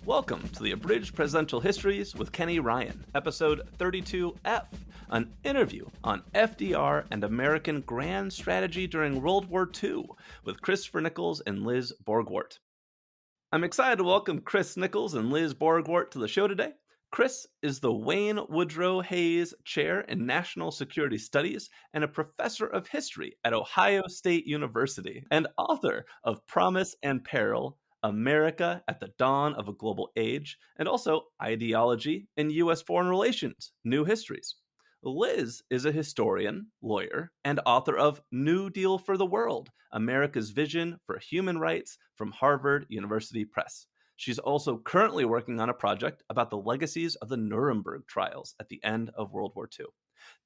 Welcome to the Abridged Presidential Histories with Kenny Ryan, episode 32F, an interview on FDR and American Grand Strategy during World War II with Christopher Nichols and Liz Borgwardt. I'm excited to welcome Chris Nichols and Liz Borgwardt to the show today. Chris is the Wayne Woodrow Hayes Chair in National Security Studies and a professor of history at Ohio State University and author of Promise and Peril, America at the Dawn of a Global Age, and also Ideology in U.S. Foreign Relations, New Histories. Liz is a historian, lawyer, and author of New Deal for the World, America's Vision for Human Rights from Harvard University Press. She's also currently working on a project about the legacies of the Nuremberg trials at the end of World War II.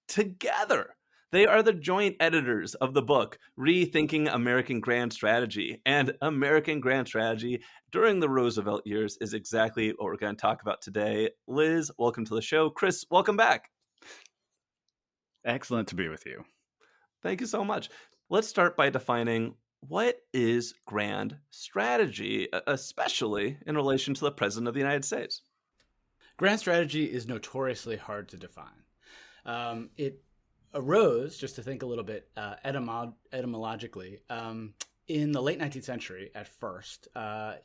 Together, they are the joint editors of the book Rethinking American Grand Strategy, and American Grand Strategy during the Roosevelt years is exactly what we're going to talk about today. Liz, welcome to the show. Chris, welcome back. Excellent to be with you. Thank you so much. Let's start by defining what is grand strategy, especially in relation to the President of the United States. Grand strategy is notoriously hard to define. It arose, just to think a little bit etymologically, in the late 19th century at first,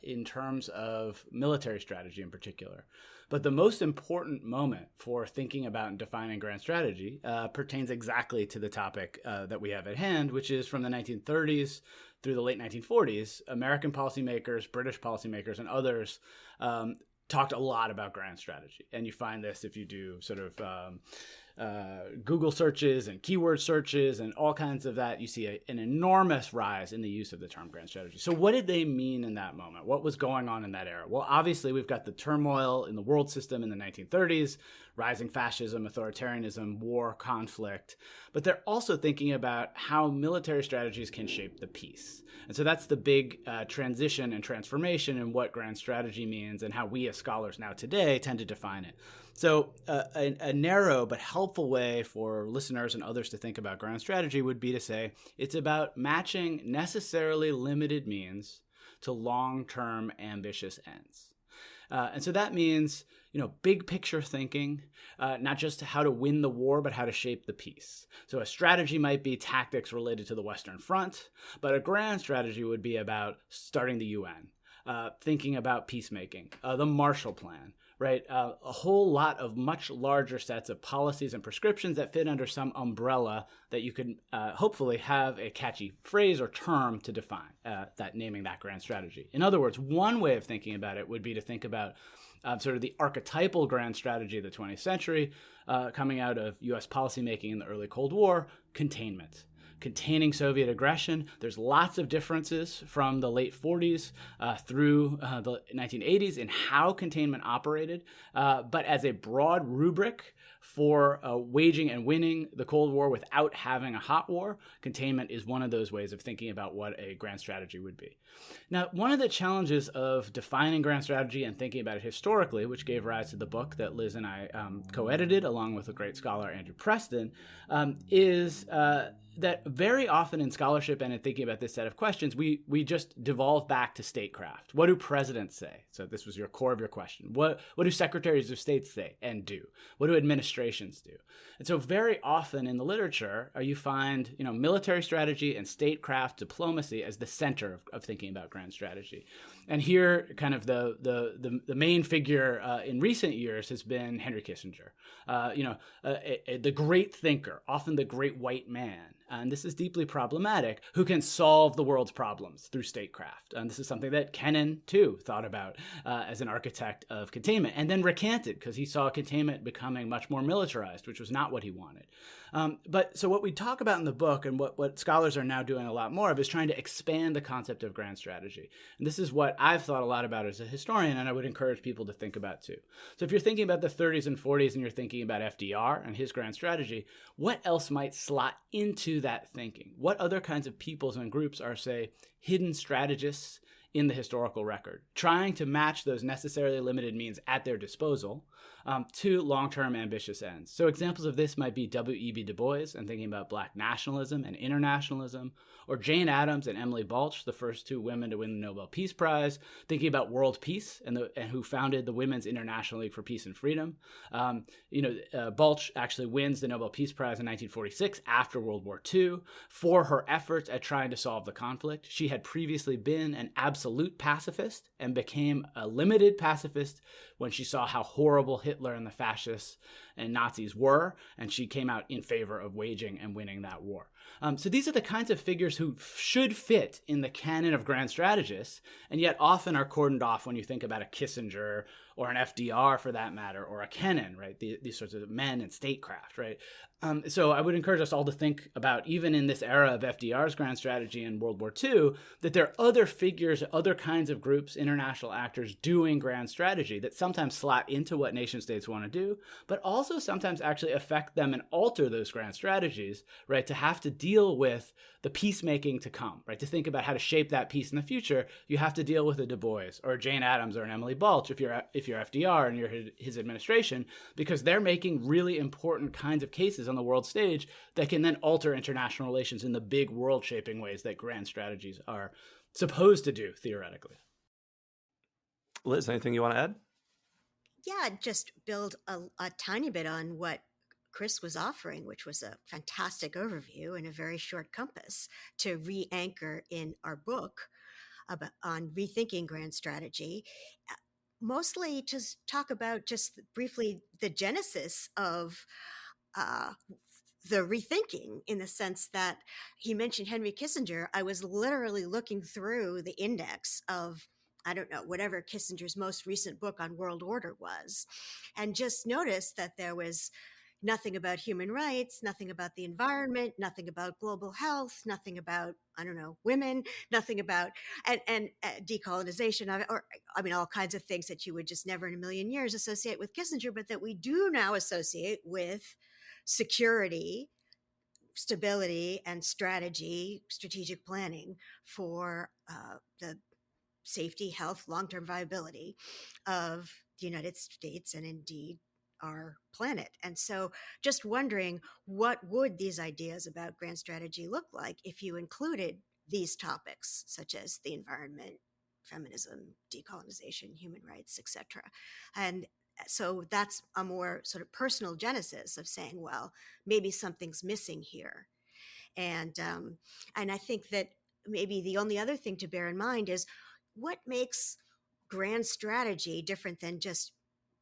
in terms of military strategy in particular. But the most important moment for thinking about and defining grand strategy pertains exactly to the topic that we have at hand, which is from the 1930s through the late 1940s, American policymakers, British policymakers, and others talked a lot about grand strategy. And you find this if you do sort of Google searches and keyword searches and all kinds of that. You see an enormous rise in the use of the term grand strategy. So what did they mean in that moment? What was going on in that era? Well, obviously, we've got the turmoil in the world system in the 1930s, rising fascism, authoritarianism, war, conflict. But they're also thinking about how military strategies can shape the peace. And so that's the big transition and transformation in what grand strategy means and how we as scholars now today tend to define it. So a narrow but helpful way for listeners and others to think about grand strategy would be to say it's about matching necessarily limited means to long-term ambitious ends. And so that means, big picture thinking, not just how to win the war, but how to shape the peace. So a strategy might be tactics related to the Western Front, but a grand strategy would be about starting the UN, thinking about peacemaking, the Marshall Plan, right? A whole lot of much larger sets of policies and prescriptions that fit under some umbrella that you could hopefully have a catchy phrase or term to define naming that grand strategy. In other words, one way of thinking about it would be to think about sort of the archetypal grand strategy of the 20th century coming out of U.S. policymaking in the early Cold War: containment. Containing Soviet aggression. There's lots of differences from the late 40s through the 1980s in how containment operated. But as a broad rubric for waging and winning the Cold War without having a hot war, containment is one of those ways of thinking about what a grand strategy would be. Now, one of the challenges of defining grand strategy and thinking about it historically, which gave rise to the book that Liz and I co-edited along with a great scholar, Andrew Preston, is that very often in scholarship and in thinking about this set of questions, we just devolve back to statecraft. What do presidents say? So this was your core of your question. What do secretaries of state say and do? What do administrations do? And so very often in the literature, you find military strategy and statecraft diplomacy as the center of thinking about grand strategy. And here, kind of the main figure in recent years has been Henry Kissinger, the great thinker, often the great white man. And this is deeply problematic, who can solve the world's problems through statecraft. And this is something that Kennan, too, thought about as an architect of containment, and then recanted because he saw containment becoming much more militarized, which was not what he wanted. So what we talk about in the book, and what scholars are now doing a lot more of, is trying to expand the concept of grand strategy. And this is what I've thought a lot about as a historian, and I would encourage people to think about, too. So if you're thinking about the 30s and 40s, and you're thinking about FDR and his grand strategy, what else might slot into that thinking? What other kinds of peoples and groups are, say, hidden strategists in the historical record, trying to match those necessarily limited means at their disposal to long-term ambitious ends. So examples of this might be W.E.B. Du Bois and thinking about Black nationalism and internationalism, or Jane Addams and Emily Balch, the first two women to win the Nobel Peace Prize, thinking about world peace and who founded the Women's International League for Peace and Freedom. Balch actually wins the Nobel Peace Prize in 1946 after World War II for her efforts at trying to solve the conflict. She had previously been an absolute pacifist and became a limited pacifist when she saw how horrible Hitler and the fascists and Nazis were, and she came out in favor of waging and winning that war. So these are the kinds of figures who should fit in the canon of grand strategists, and yet often are cordoned off when you think about a Kissinger or an FDR for that matter, or a Kennan, right? These sorts of men in statecraft, right? So I would encourage us all to think about, even in this era of FDR's grand strategy in World War II, that there are other figures, other kinds of groups, international actors doing grand strategy that sometimes slot into what nation states want to do, but also sometimes actually affect them and alter those grand strategies, right? To have to deal with the peacemaking to come, right? To think about how to shape that peace in the future, you have to deal with a Du Bois or a Jane Addams or an Emily Balch if you're FDR and you're his administration, because they're making really important kinds of cases on the world stage that can then alter international relations in the big world-shaping ways that grand strategies are supposed to do, theoretically. Liz, anything you want to add? Yeah, just build a tiny bit on what Chris was offering, which was a fantastic overview and a very short compass to re-anchor in our book on rethinking grand strategy. Mostly to talk about just briefly the genesis of the rethinking, in the sense that he mentioned Henry Kissinger. I was literally looking through the index of, I don't know, whatever Kissinger's most recent book on world order was, and just noticed that there was nothing about human rights, nothing about the environment, nothing about global health, nothing about, I don't know, women, nothing about and decolonization, or I mean, all kinds of things that you would just never in a million years associate with Kissinger, but that we do now associate with security, stability, and strategic planning for the safety, health, long-term viability of the United States and indeed our planet. And so just wondering, what would these ideas about grand strategy look like if you included these topics, such as the environment, feminism, decolonization, human rights, etc. And so that's a more sort of personal genesis of saying, well, maybe something's missing here. And I think that maybe the only other thing to bear in mind is, what makes grand strategy different than just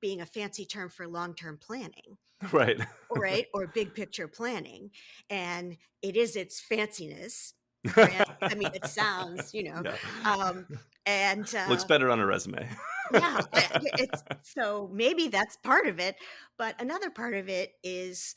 being a fancy term for long-term planning, Right. right? Or big picture planning. And it is its fanciness. Grand, I mean, it sounds, Yeah. And Looks better on a resume. yeah, so maybe that's part of it. But another part of it is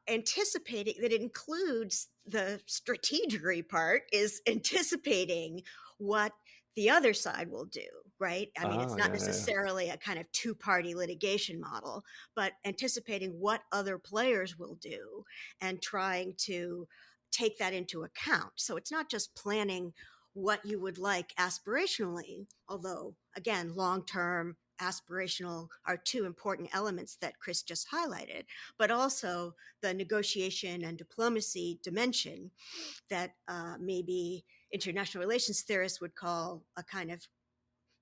anticipating, that it includes the strategery part, is anticipating what the other side will do, right? I mean, it's not necessarily a kind of two-party litigation model, but anticipating what other players will do and trying to take that into account. So it's not just planning what you would like aspirationally, although, again, long-term, aspirational are two important elements that Chris just highlighted, but also the negotiation and diplomacy dimension that maybe international relations theorists would call a kind of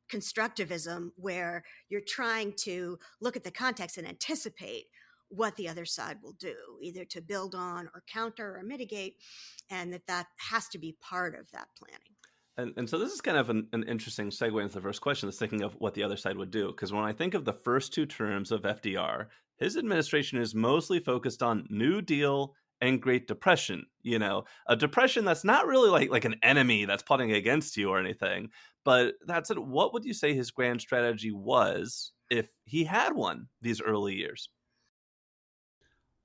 constructivism, where you're trying to look at the context and anticipate what the other side will do, either to build on or counter or mitigate, and that has to be part of that planning. And so this is kind of an interesting segue into the first question, is thinking of what the other side would do. Because when I think of the first two terms of FDR, his administration is mostly focused on New Deal and Great Depression. A depression that's not really like an enemy that's plotting against you or anything. But that's it. What would you say his grand strategy was, if he had one, these early years?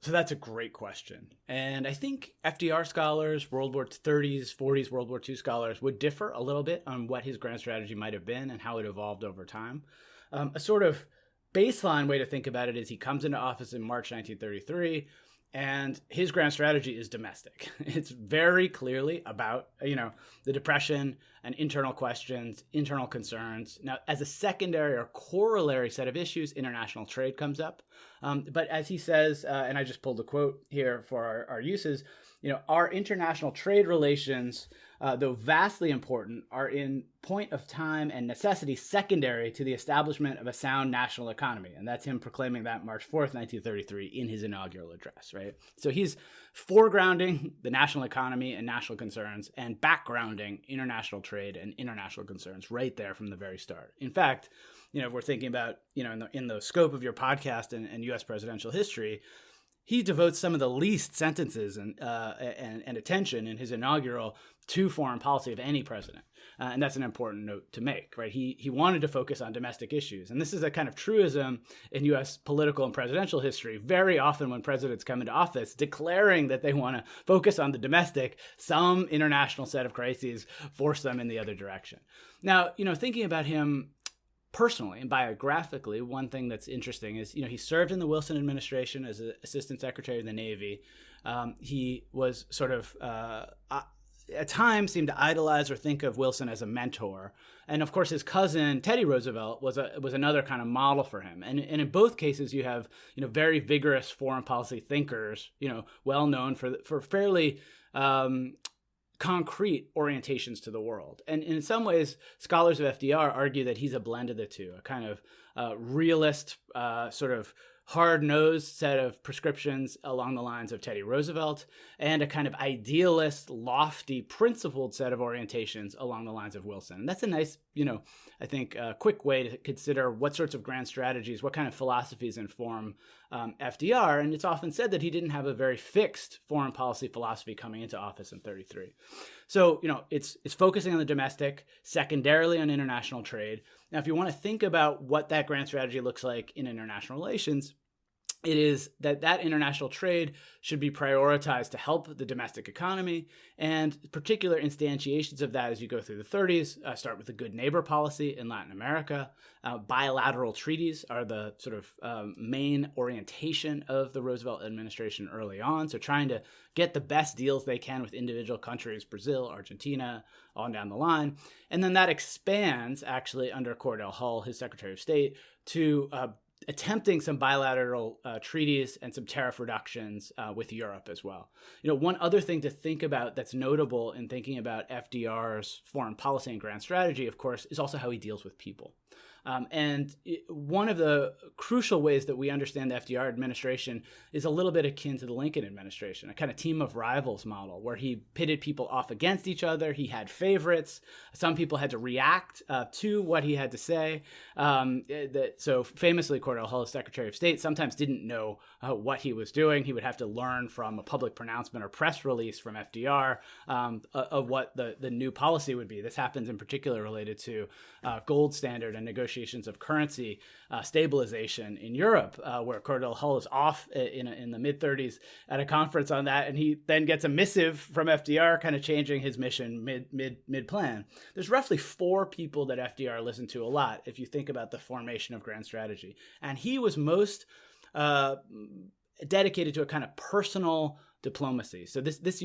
So that's a great question. And I think FDR scholars, World War 30s, 40s, World War II scholars would differ a little bit on what his grand strategy might have been and how it evolved over time. A sort of baseline way to think about it is, he comes into office in March 1933, And his grand strategy is domestic. It's very clearly about, the Depression and internal questions, internal concerns. Now, as a secondary or corollary set of issues, international trade comes up. But as he says, and I just pulled a quote here for our uses, our international trade relations, though vastly important, are in point of time and necessity secondary to the establishment of a sound national economy. And that's him proclaiming that March 4th, 1933 in his inaugural address, right? So he's foregrounding the national economy and national concerns and backgrounding international trade and international concerns right there from the very start. In fact, if we're thinking about, in the scope of your podcast and U.S. presidential history, he devotes some of the least sentences and attention in his inaugural to foreign policy of any president. And that's an important note to make, right? He wanted to focus on domestic issues. And this is a kind of truism in U.S. political and presidential history. Very often when presidents come into office declaring that they want to focus on the domestic, some international set of crises force them in the other direction. Now, thinking about him personally and biographically, one thing that's interesting is, he served in the Wilson administration as an assistant secretary of the Navy. He was sort of, at times, seemed to idolize or think of Wilson as a mentor. And of course, his cousin, Teddy Roosevelt, was another kind of model for him. And in both cases, you have, very vigorous foreign policy thinkers, well known for fairly concrete orientations to the world. And in some ways, scholars of FDR argue that he's a blend of the two, a kind of realist, sort of hard-nosed set of prescriptions along the lines of Teddy Roosevelt, and a kind of idealist, lofty, principled set of orientations along the lines of Wilson. And that's a nice, I think, quick way to consider what sorts of grand strategies, what kind of philosophies inform FDR. And it's often said that he didn't have a very fixed foreign policy philosophy coming into office in 33. So, it's focusing on the domestic, secondarily on international trade. Now, if you want to think about what that grand strategy looks like in international relations, it is that international trade should be prioritized to help the domestic economy, and particular instantiations of that as you go through the 30s start with the good neighbor policy in Latin America. Bilateral treaties are the sort of main orientation of the Roosevelt administration early on. So trying to get the best deals they can with individual countries, Brazil, Argentina, on down the line. And then that expands actually under Cordell Hull, his Secretary of State, to attempting some bilateral treaties and some tariff reductions with Europe as well. One other thing to think about that's notable in thinking about FDR's foreign policy and grand strategy, of course, is also how he deals with people. One of the crucial ways that we understand the FDR administration is a little bit akin to the Lincoln administration, a kind of team of rivals model where he pitted people off against each other. He had favorites. Some people had to react to what he had to say. So famously, Cordell Hull, Secretary of State, sometimes didn't know what he was doing. He would have to learn from a public pronouncement or press release from FDR of what the new policy would be. This happens in particular related to gold standard and negotiations of currency stabilization in Europe, where Cordell Hull is off in the mid-30s at a conference on that, and he then gets a missive from FDR kind of changing his mission mid-plan. There's roughly 4 people that FDR listened to a lot if you think about the formation of grand strategy. And he was most dedicated to a kind of personal diplomacy. So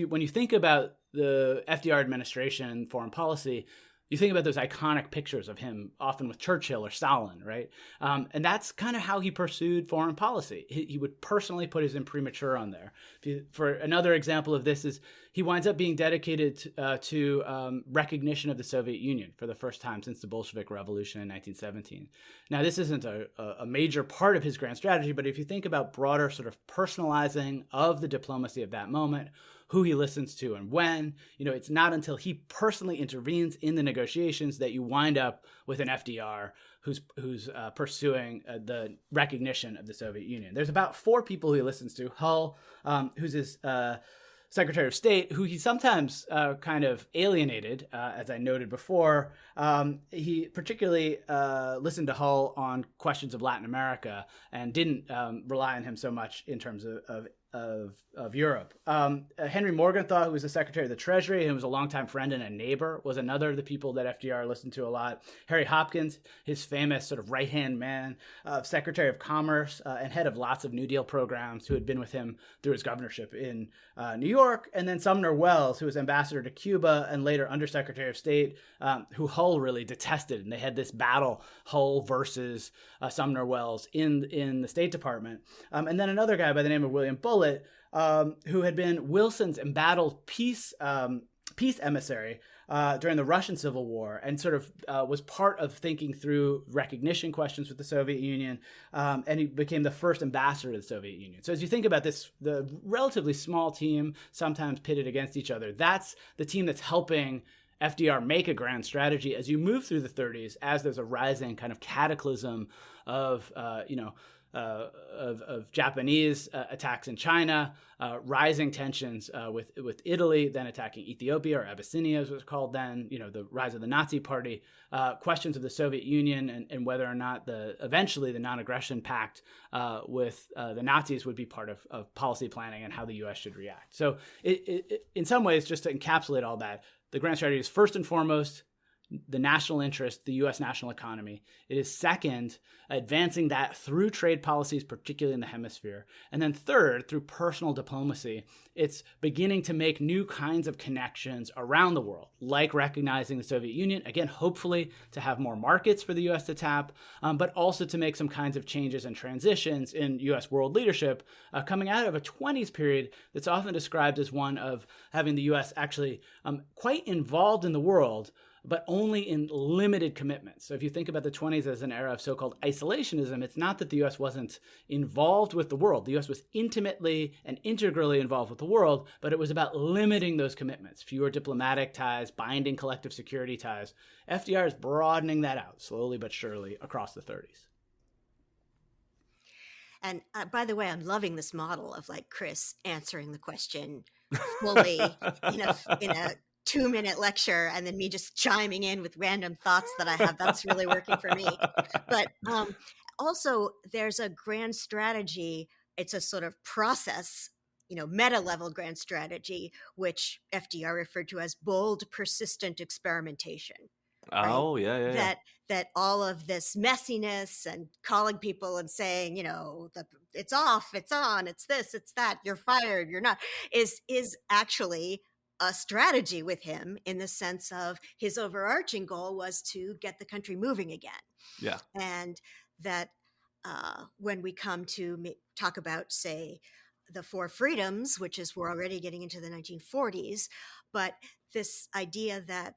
when you think about the FDR administration foreign policy, you think about those iconic pictures of him, often with Churchill or Stalin, right? And that's kind of how he pursued foreign policy. He would personally put his imprimatur on there. For another example of this is he winds up being dedicated to recognition of the Soviet Union for the first time since the Bolshevik Revolution in 1917. Now, this isn't a major part of his grand strategy, but if you think about broader sort of personalizing of the diplomacy of that moment, who he listens to and when, it's not until he personally intervenes in the negotiations that you wind up with an FDR who's pursuing the recognition of the Soviet Union. There's about 4 people he listens to. Hull, who's his Secretary of State, who he sometimes kind of alienated, as I noted before. He particularly listened to Hull on questions of Latin America and didn't rely on him so much in terms of of Europe. Henry Morgenthau, who was the Secretary of the Treasury, who was a longtime friend and a neighbor, was another of the people that FDR listened to a lot. Harry Hopkins, his famous sort of right-hand man, Secretary of Commerce and head of lots of New Deal programs, who had been with him through his governorship in New York. And then Sumner Welles, who was ambassador to Cuba and later Undersecretary of State, who Hull really detested. And they had this battle, Hull versus Sumner Welles in the State Department. And then another guy by the name of William Bullitt, who had been Wilson's embattled peace emissary during the Russian Civil War, and sort of was part of thinking through recognition questions with the Soviet Union, and he became the first ambassador to the Soviet Union. So as you think about this, the relatively small team, sometimes pitted against each other, that's the team that's helping FDR make a grand strategy as you move through the 30s, as there's a rising kind of cataclysm of Japanese attacks in China, rising tensions with Italy, then attacking Ethiopia, or Abyssinia as it was called then, the rise of the Nazi Party, questions of the Soviet Union and whether or not eventually the non-aggression pact with the Nazis would be part of policy planning and how the U.S. should react. So it, in some ways, just to encapsulate all that, the grand strategy is first and foremost the national interest, the U.S. national economy. It is second, advancing that through trade policies, particularly in the hemisphere. And then third, through personal diplomacy, it's beginning to make new kinds of connections around the world, like recognizing the Soviet Union, again, hopefully to have more markets for the U.S. to tap, but also to make some kinds of changes and transitions in U.S. world leadership, coming out of a 20s period that's often described as one of having the U.S. actually quite involved in the world, but only in limited commitments. So if you think about the 20s as an era of so-called isolationism, it's not that the U.S. wasn't involved with the world. The U.S. was intimately and integrally involved with the world, but it was about limiting those commitments, fewer diplomatic ties, binding collective security ties. FDR is broadening that out slowly but surely across the 30s. And by the way, I'm loving this model of like Chris answering the question fully in a 2-minute lecture, and then me just chiming in with random thoughts that I have. That's really working for me. But also, there's a grand strategy. It's a sort of process, meta level grand strategy, which FDR referred to as bold, persistent experimentation. Oh, right? yeah. That all of this messiness and calling people and saying, it's off, it's on, it's this, it's that, you're fired, you're not, is actually a strategy with him, in the sense of his overarching goal was to get the country moving again. Yeah. And that when we come to talk about, say, the four freedoms, which is, we're already getting into the 1940s, but this idea that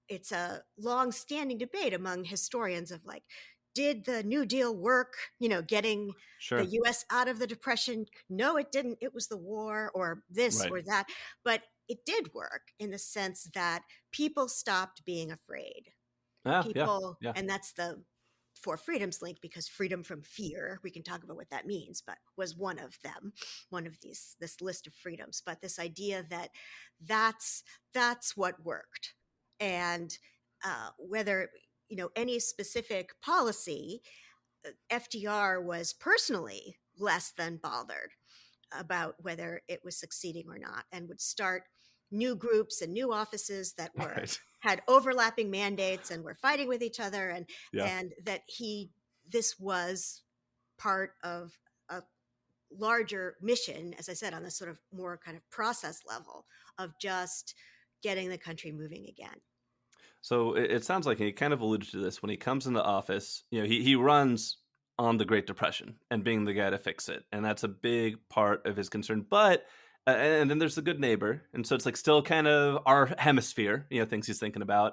it's a long-standing debate among historians of like, did the New Deal work, getting Sure. the U.S. out of the Depression? No, it didn't. It was the war or this Right. or that. But it did work in the sense that people stopped being afraid. People, Yeah. and that's the four freedoms link, because freedom from fear, we can talk about what that means, but was one of them, one of this list of freedoms. But this idea that that's what worked. And whether, any specific policy, FDR was personally less than bothered about whether it was succeeding or not, and would start new groups and new offices that were Right. had overlapping mandates and were fighting with each other, and Yeah. and that this was part of a larger mission, as I said, on this sort of more kind of process level of just getting the country moving again. So it sounds like, and he kind of alluded to this, when he comes into office, he runs on the Great Depression and being the guy to fix it. And that's a big part of his concern. But, and then there's the good neighbor. And so it's like still kind of our hemisphere, things he's thinking about.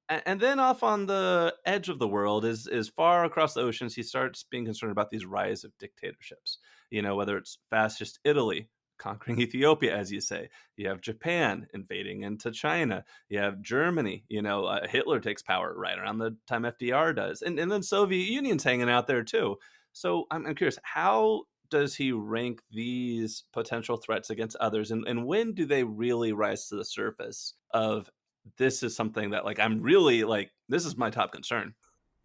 And then off on the edge of the world, is far across the oceans, he starts being concerned about these rise of dictatorships, whether it's fascist Italy conquering Ethiopia, as you say. You have Japan invading into China. You have Germany, Hitler takes power right around the time FDR does. And then Soviet Union's hanging out there too. So I'm curious, how does he rank these potential threats against others? And when do they really rise to the surface of, this is something that, like, I'm really, like, this is my top concern?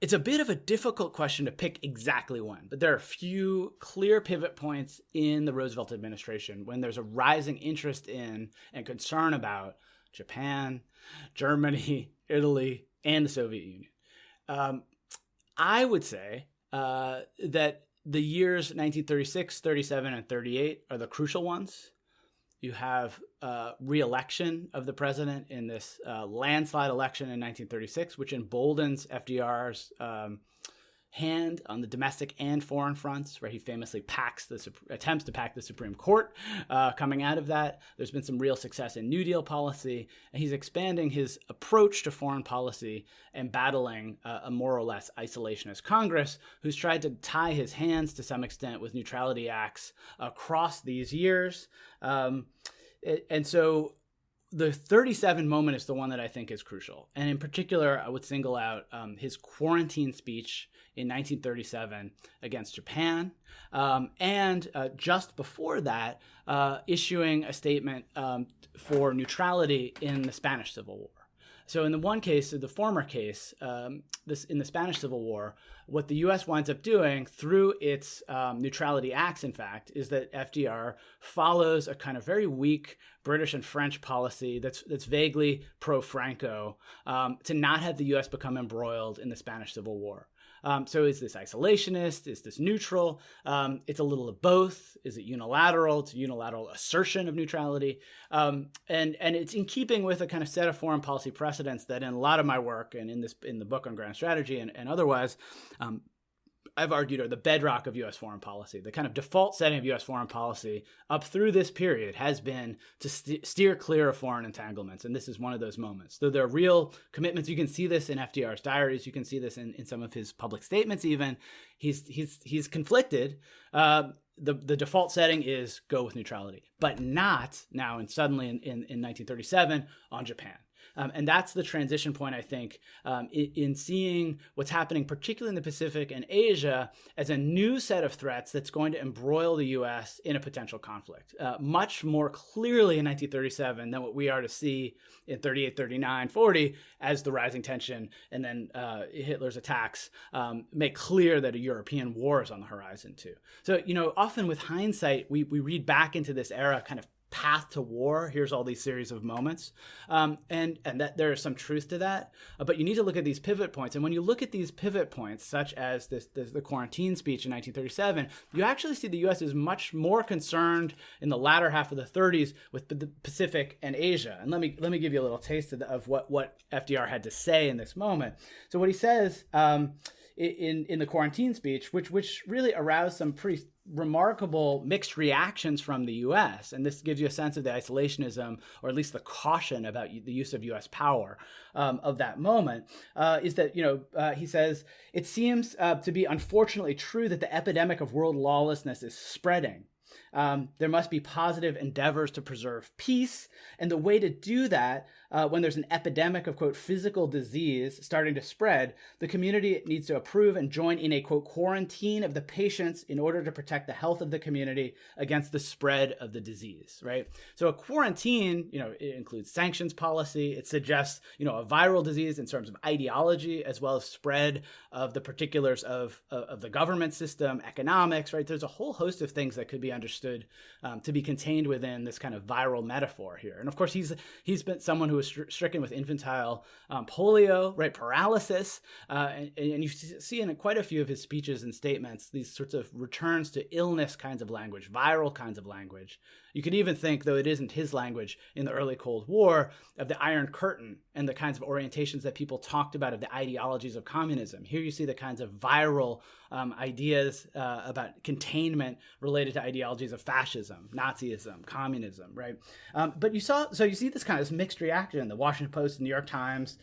It's a bit of a difficult question to pick exactly when, but there are a few clear pivot points in the Roosevelt administration when there's a rising interest in and concern about Japan, Germany, Italy, and the Soviet Union. I would say that the years 1936, 37, and 38 are the crucial ones. You have re-election of the president in this landslide election in 1936, which emboldens FDR's hand on the domestic and foreign fronts, where he famously attempts to pack the Supreme Court. Coming out of that, there's been some real success in New Deal policy, and he's expanding his approach to foreign policy and battling a more or less isolationist Congress, who's tried to tie his hands to some extent with neutrality acts across these years. And so the 37 moment is the one that I think is crucial. And in particular, I would single out his quarantine speech in 1937 against Japan. And just before that, issuing a statement for neutrality in the Spanish Civil War. So in the one case, the former case, in the Spanish Civil War, what the U.S. winds up doing through its neutrality acts, in fact, is that FDR follows a kind of very weak British and French policy that's vaguely pro-Franco to not have the U.S. become embroiled in the Spanish Civil War. So is this isolationist? Is this neutral? It's a little of both. Is it unilateral? It's a unilateral assertion of neutrality. And it's in keeping with a kind of set of foreign policy precedents that in a lot of my work and in the book on grand strategy and otherwise, I've argued are the bedrock of U.S. foreign policy. The kind of default setting of U.S. foreign policy up through this period has been to steer clear of foreign entanglements. And this is one of those moments. Though there are real commitments. You can see this in FDR's diaries. You can see this in some of his public statements even. He's conflicted. The default setting is go with neutrality, but not now and suddenly in 1937 on Japan. And that's the transition point, I think, in seeing what's happening, particularly in the Pacific and Asia, as a new set of threats that's going to embroil the U.S. in a potential conflict, much more clearly in 1937 than what we are to see in 38, 39, 40, as the rising tension and then Hitler's attacks make clear that a European war is on the horizon, too. So, often with hindsight, we read back into this era kind of path to war. Here's all these series of moments. And that there is some truth to that. But you need to look at these pivot points. And when you look at these pivot points, such as the quarantine speech in 1937, you actually see the U.S. is much more concerned in the latter half of the 30s with the Pacific and Asia. And let me give you a little taste of what FDR had to say in this moment. So what he says in the quarantine speech, which really aroused some pretty remarkable mixed reactions from the U.S. And this gives you a sense of the isolationism, or at least the caution about the use of U.S. power of that moment, is that, he says, it seems to be unfortunately true that the epidemic of world lawlessness is spreading. There must be positive endeavors to preserve peace. And the way to do that, when there's an epidemic of, quote, physical disease starting to spread, the community needs to approve and join in a, quote, quarantine of the patients in order to protect the health of the community against the spread of the disease, right? So a quarantine, it includes sanctions policy. It suggests, a viral disease in terms of ideology, as well as spread of the particulars of the government system, economics, right? There's a whole host of things that could be understood to be contained within this kind of viral metaphor here. And of course, he's been someone who was stricken with infantile polio, right, paralysis, and you see in quite a few of his speeches and statements these sorts of returns to illness kinds of language, viral kinds of language. You could even think, though it isn't his language in the early Cold War, of the Iron Curtain and the kinds of orientations that people talked about of the ideologies of communism. Here you see the kinds of viral ideas about containment related to ideologies of fascism, Nazism, communism, right? But you see this kind of mixed reaction in the Washington Post, the New York Times,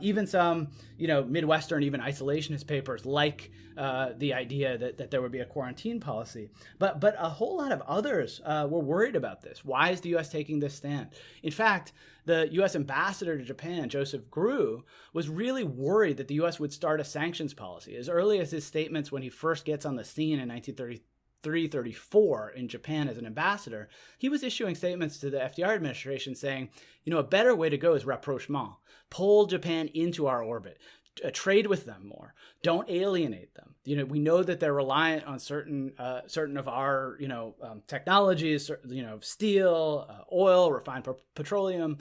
even some, Midwestern, even isolationist papers like the idea that there would be a quarantine policy. But a whole lot of others were worried about this. Why is the U.S. taking this stand? In fact, the U.S. ambassador to Japan, Joseph Grew, was really worried that the U.S. would start a sanctions policy. As early as his statements when he first gets on the scene in 1933-34 in Japan as an ambassador, he was issuing statements to the FDR administration saying, a better way to go is rapprochement. Pull Japan into our orbit. trade with them more. Don't alienate them. We know that they're reliant on certain of our technologies. Steel, oil, refined petroleum.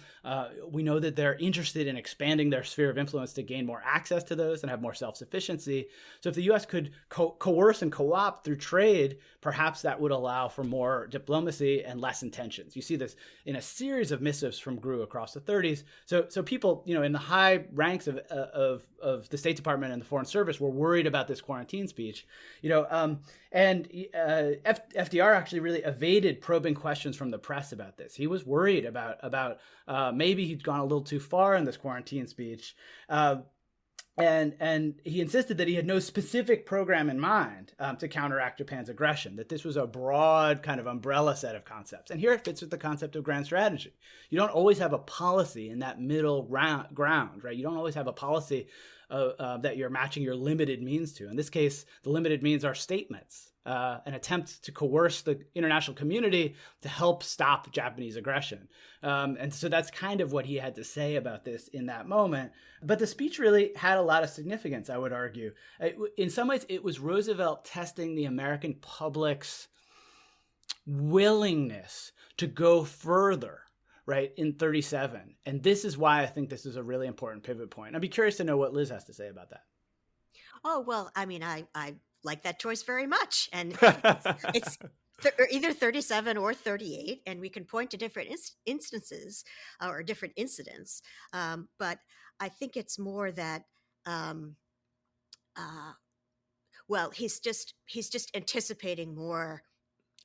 We know that they're interested in expanding their sphere of influence to gain more access to those and have more self-sufficiency. So if the U.S. could coerce and co-opt through trade, perhaps that would allow for more diplomacy and less intentions. You see this in a series of missives from GRU across the 30s. So people, in the high ranks of the State Department and the Foreign Service were worried about this quarantine speech, and FDR actually really evaded probing questions from the press about this. He was worried about maybe he'd gone a little too far in this quarantine speech. And he insisted that he had no specific program in mind to counteract Japan's aggression, that this was a broad kind of umbrella set of concepts. And here it fits with the concept of grand strategy. You don't always have a policy in that middle ground, right? You don't always have a policy that you're matching your limited means to. In this case, the limited means are statements, an attempt to coerce the international community to help stop Japanese aggression. And so that's kind of what he had to say about this in that moment. But the speech really had a lot of significance, I would argue. In some ways, it was Roosevelt testing the American public's willingness to go further, right, in 37. And this is why I think this is a really important pivot point. I'd be curious to know what Liz has to say about that. Oh, well, I mean, I like that choice very much. And it's either 37 or 38, and we can point to different instances or different incidents. But I think it's more that, he's just anticipating more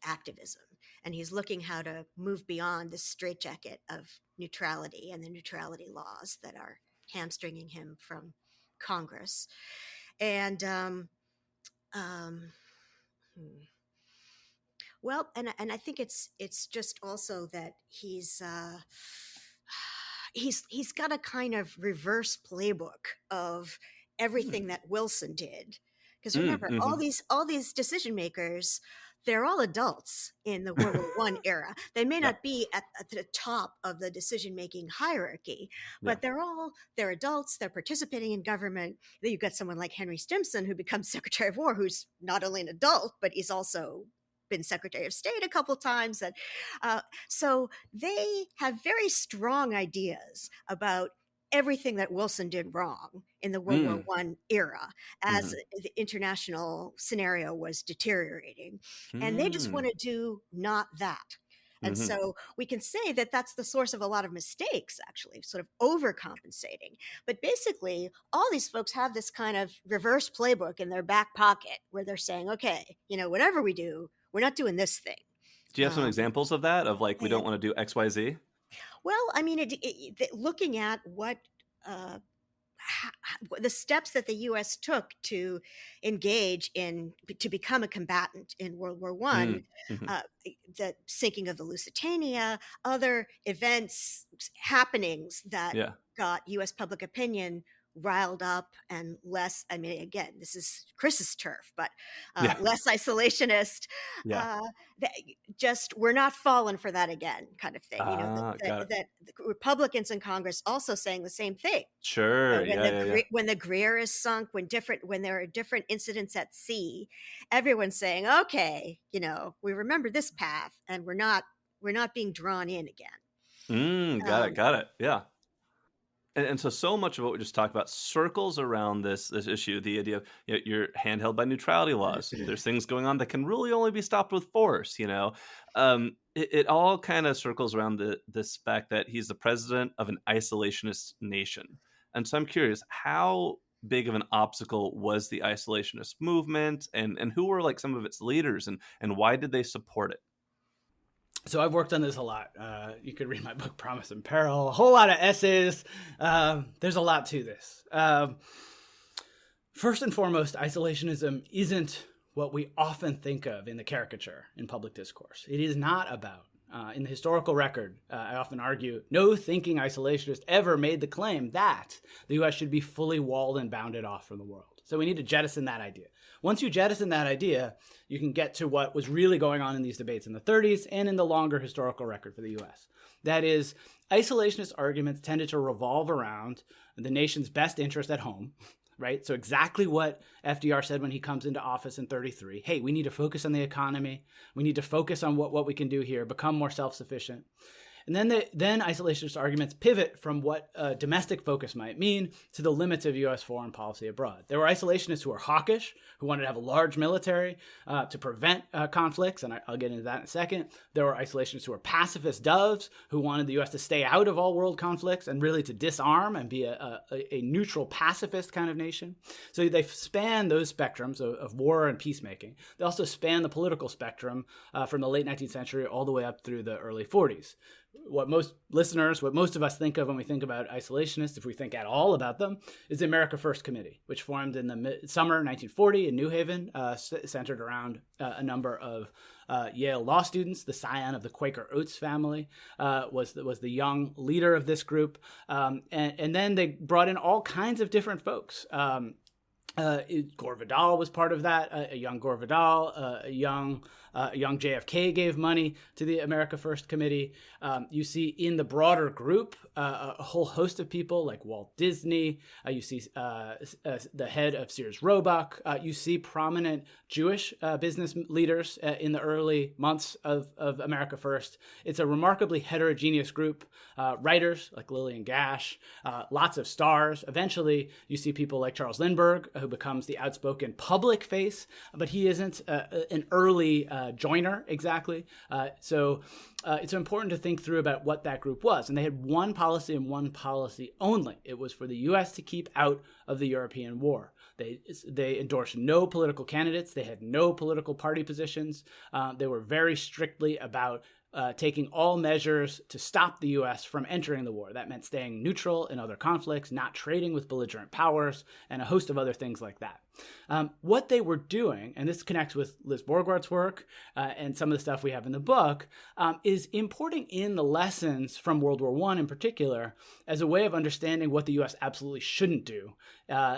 activism, and he's looking how to move beyond the straitjacket of neutrality and the neutrality laws that are hamstringing him from Congress. And and I think it's just also that he's got a kind of reverse playbook of everything that Wilson did. Because remember, all these decision makers, they're all adults in the World War I era. They may not be at the top of the decision-making hierarchy, but they're adults. They're participating in government. Then you've got someone like Henry Stimson, who becomes Secretary of War, who's not only an adult, but he's also been Secretary of State a couple times. And so they have very strong ideas about everything that Wilson did wrong in the World War I era as the international scenario was deteriorating. And they just want to do not that. And so we can say that that's the source of a lot of mistakes, actually, sort of overcompensating. But basically, all these folks have this kind of reverse playbook in their back pocket where they're saying, okay, whatever we do, we're not doing this thing. Do you have some examples of that, of like, we don't want to do X, Y, Z? Well, I mean, looking at what the steps that the U.S. took to engage to become a combatant in World War I, the sinking of the Lusitania, other events, happenings that got U.S. public opinion riled up and less, I mean, again, this is Chris's turf, but less isolationist, just we're not falling for that again kind of thing. That the Republicans in Congress also saying the same thing. Sure. When the Greer is sunk, when there are different incidents at sea, everyone's saying, okay, we remember this path and we're not being drawn in again. Got it. Yeah. And so much of what we just talked about circles around this issue, the idea of you're handheld by neutrality laws. There's things going on that can really only be stopped with force. It all kind of circles around this fact that he's the president of an isolationist nation. And so I'm curious, how big of an obstacle was the isolationist movement, and who were like some of its leaders, and why did they support it? So I've worked on this a lot. You could read my book, Promise and Peril, a whole lot of essays. There's a lot to this. First and foremost, isolationism isn't what we often think of in the caricature in public discourse. It is not about, in the historical record, I often argue, no thinking isolationist ever made the claim that the U.S. should be fully walled and bounded off from the world. So we need to jettison that idea. Once you jettison that idea, you can get to what was really going on in these debates in the 30s and in the longer historical record for the U.S. That is, isolationist arguments tended to revolve around the nation's best interest at home, right? So exactly what FDR said when he comes into office in 33. Hey, we need to focus on the economy. We need to focus on what we can do here, become more self-sufficient. And then isolationist arguments pivot from what domestic focus might mean to the limits of U.S. foreign policy abroad. There were isolationists who were hawkish, who wanted to have a large military to prevent conflicts, and I'll get into that in a second. There were isolationists who were pacifist doves, who wanted the U.S. to stay out of all world conflicts and really to disarm and be a neutral pacifist kind of nation. So they span those spectrums of war and peacemaking. They also span the political spectrum from the late 19th century all the way up through the early 40s. What most of us think of when we think about isolationists, if we think at all about them, is the America First Committee, which formed in the summer 1940 in New Haven, centered around a number of Yale law students. The scion of the Quaker Oats family was the young leader of this group. And then they brought in all kinds of different folks. Gore Vidal was part of that. A young Gore Vidal, a young JFK gave money to the America First Committee. You see in the broader group a whole host of people like Walt Disney. You see the head of Sears Roebuck. You see prominent Jewish business leaders in the early months of America First. It's a remarkably heterogeneous group. Writers like Lillian Gash, lots of stars. Eventually, you see people like Charles Lindbergh, who becomes the outspoken public face, but he isn't an early joiner exactly. So it's important to think through about what that group was. And they had one policy and one policy only. It was for the U.S. to keep out of the European war. They endorsed no political candidates. They had no political party positions. They were very strictly about taking all measures to stop the U.S. from entering the war. That meant staying neutral in other conflicts, not trading with belligerent powers, and a host of other things like that. What they were doing, and this connects with Liz Borgwardt's work and some of the stuff we have in the book, is importing in the lessons from World War I in particular as a way of understanding what the U.S. absolutely shouldn't do